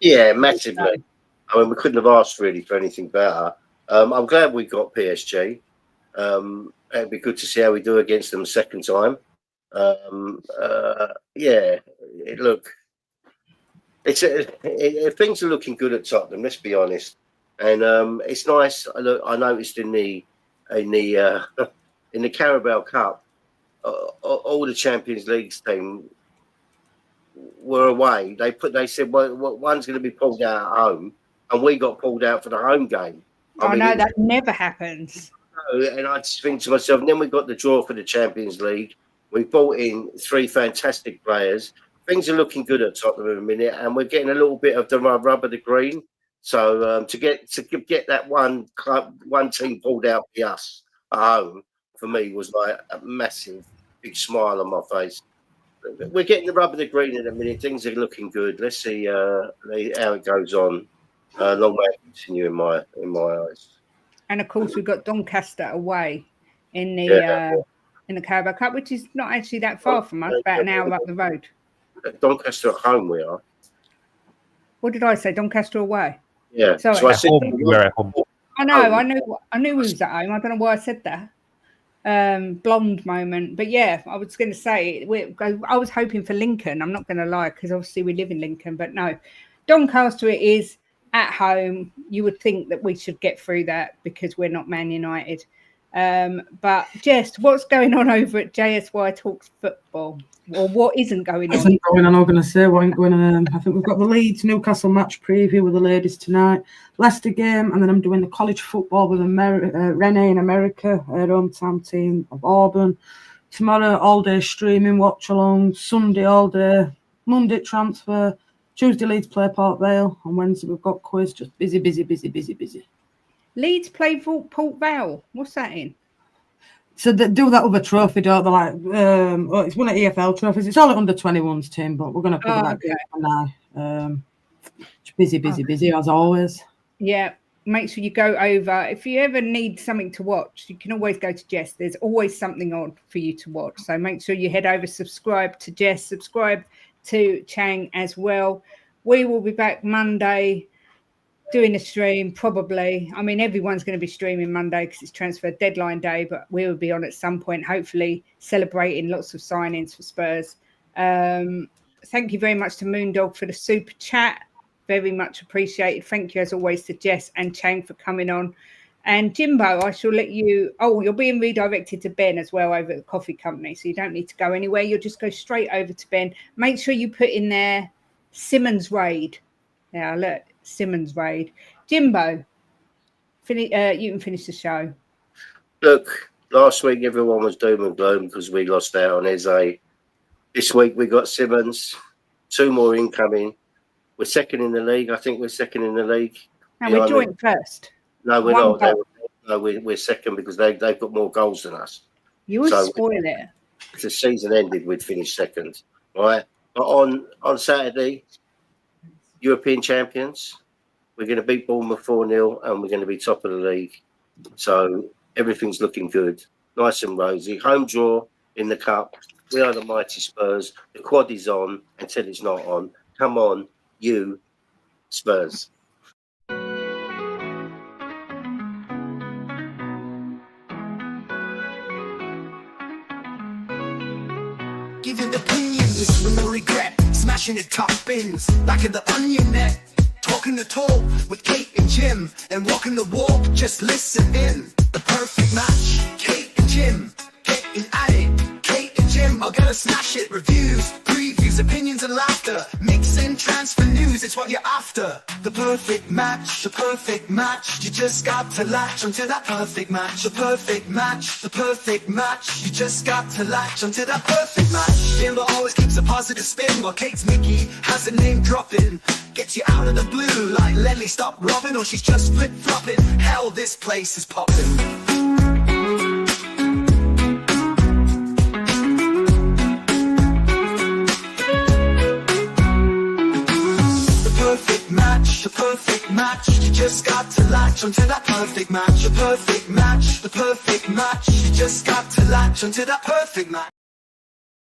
Yeah, massively. I mean, we couldn't have asked really for anything better. I'm glad we got PSG. It'd be good to see how we do against them second time. Yeah, look, things are looking good at Tottenham. Let's be honest, and it's nice. I noticed in the in the Carabao Cup, all the Champions League team were away. They said, well, one's going to be pulled out at home, and we got pulled out for the home game. I know that never happens. And I just think to myself, and then we got the draw for the Champions League. We brought in 3 fantastic players. Things are looking good at Tottenham in a minute, and we're getting a little bit of the rub of the green. So to get that one team pulled out by us at home, for me, was like a massive, big smile on my face. We're getting the rub of the green in a minute. Things are looking good. Let's see how it goes on. Long way to continue in my eyes. And of course, we've got Doncaster away in the Carabao Cup, which is not actually that far from us, about an hour up the road. Doncaster at home, we are. What did I say? Doncaster away? Yeah. Sorry. So I said we're at home. I know. I knew we was at home. I don't know why I said that. Blonde moment. But yeah, I was going to say, I was hoping for Lincoln. I'm not going to lie, because obviously we live in Lincoln. But no, Doncaster it is. At home, you would think that we should get through that because we're not Man United. But Jess, what's going on over at JSY Talks Football? Or what isn't going on? Isn't going on, I'm going to say. What ain't going on? I think we've got the Leeds Newcastle match preview with the ladies tonight. Leicester game, and then I'm doing the college football with Renee in America, her hometown team of Auburn. Tomorrow, all day streaming, watch along. Sunday, all day. Monday, transfer. Tuesday, Leeds play Port Vale. On Wednesday, we've got quiz. Just busy. Leeds play Port Vale. What's that in? So they do that other trophy, don't they? Like, it's one of EFL trophies. It's all at under 21s team, but we're going to cover that game for now. Busy as always. Yeah, make sure you go over. If you ever need something to watch, you can always go to Jess. There's always something on for you to watch. So make sure you head over, subscribe to Jess, subscribe to Chang as well. We will be back Monday doing a stream, probably. I mean, everyone's going to be streaming Monday because it's transfer deadline day, but we will be on at some point, hopefully celebrating lots of signings for Spurs. Thank you very much to Moondog for the super chat. Very much appreciated. Thank you, as always, to Jess and Chang for coming on. And Jimbo, I shall let you... Oh, you're being redirected to Ben as well over at the coffee company, so you don't need to go anywhere. You'll just go straight over to Ben. Make sure you put in there Simmons Raid. Yeah, look, Simmons Raid. Jimbo, you can finish the show. Look, last week everyone was doom and gloom because we lost out on Eze. This week we got Simmons. 2 more incoming. We're second in the league. I think we're second in the league. And we're joint first. No, we're not. No, we're second because they've got more goals than us. You would spoil it. If the season ended, we'd finish second, right? But on Saturday, European champions, we're going to beat Bournemouth 4-0 and we're going to be top of the league. So everything's looking good. Nice and rosy. Home draw in the cup. We are the mighty Spurs. The quad is on until it's not on. Come on, you Spurs. Giving opinions with no regret, smashing the top bins like in the onion net. Talking the talk with Kate and Jim, and walking the walk, just listen in. The perfect match, Kate and Jim, getting at it. Kate and Jim are gonna smash it. Reviews, previews, opinions and laughter. Mixing transfer news, it's what you're after. The perfect match, the perfect match. You just got to latch onto that perfect match. The perfect match, the perfect match. You just got to latch onto that perfect match. Jimbo always keeps a positive spin, while Kate's Mickey has a name dropping. Gets you out of the blue like Lenny, stop robbing, or she's just flip-flopping. Hell, this place is popping. The perfect match, you just got to latch onto that perfect match. The perfect match, the perfect match, you just got to latch onto that perfect match.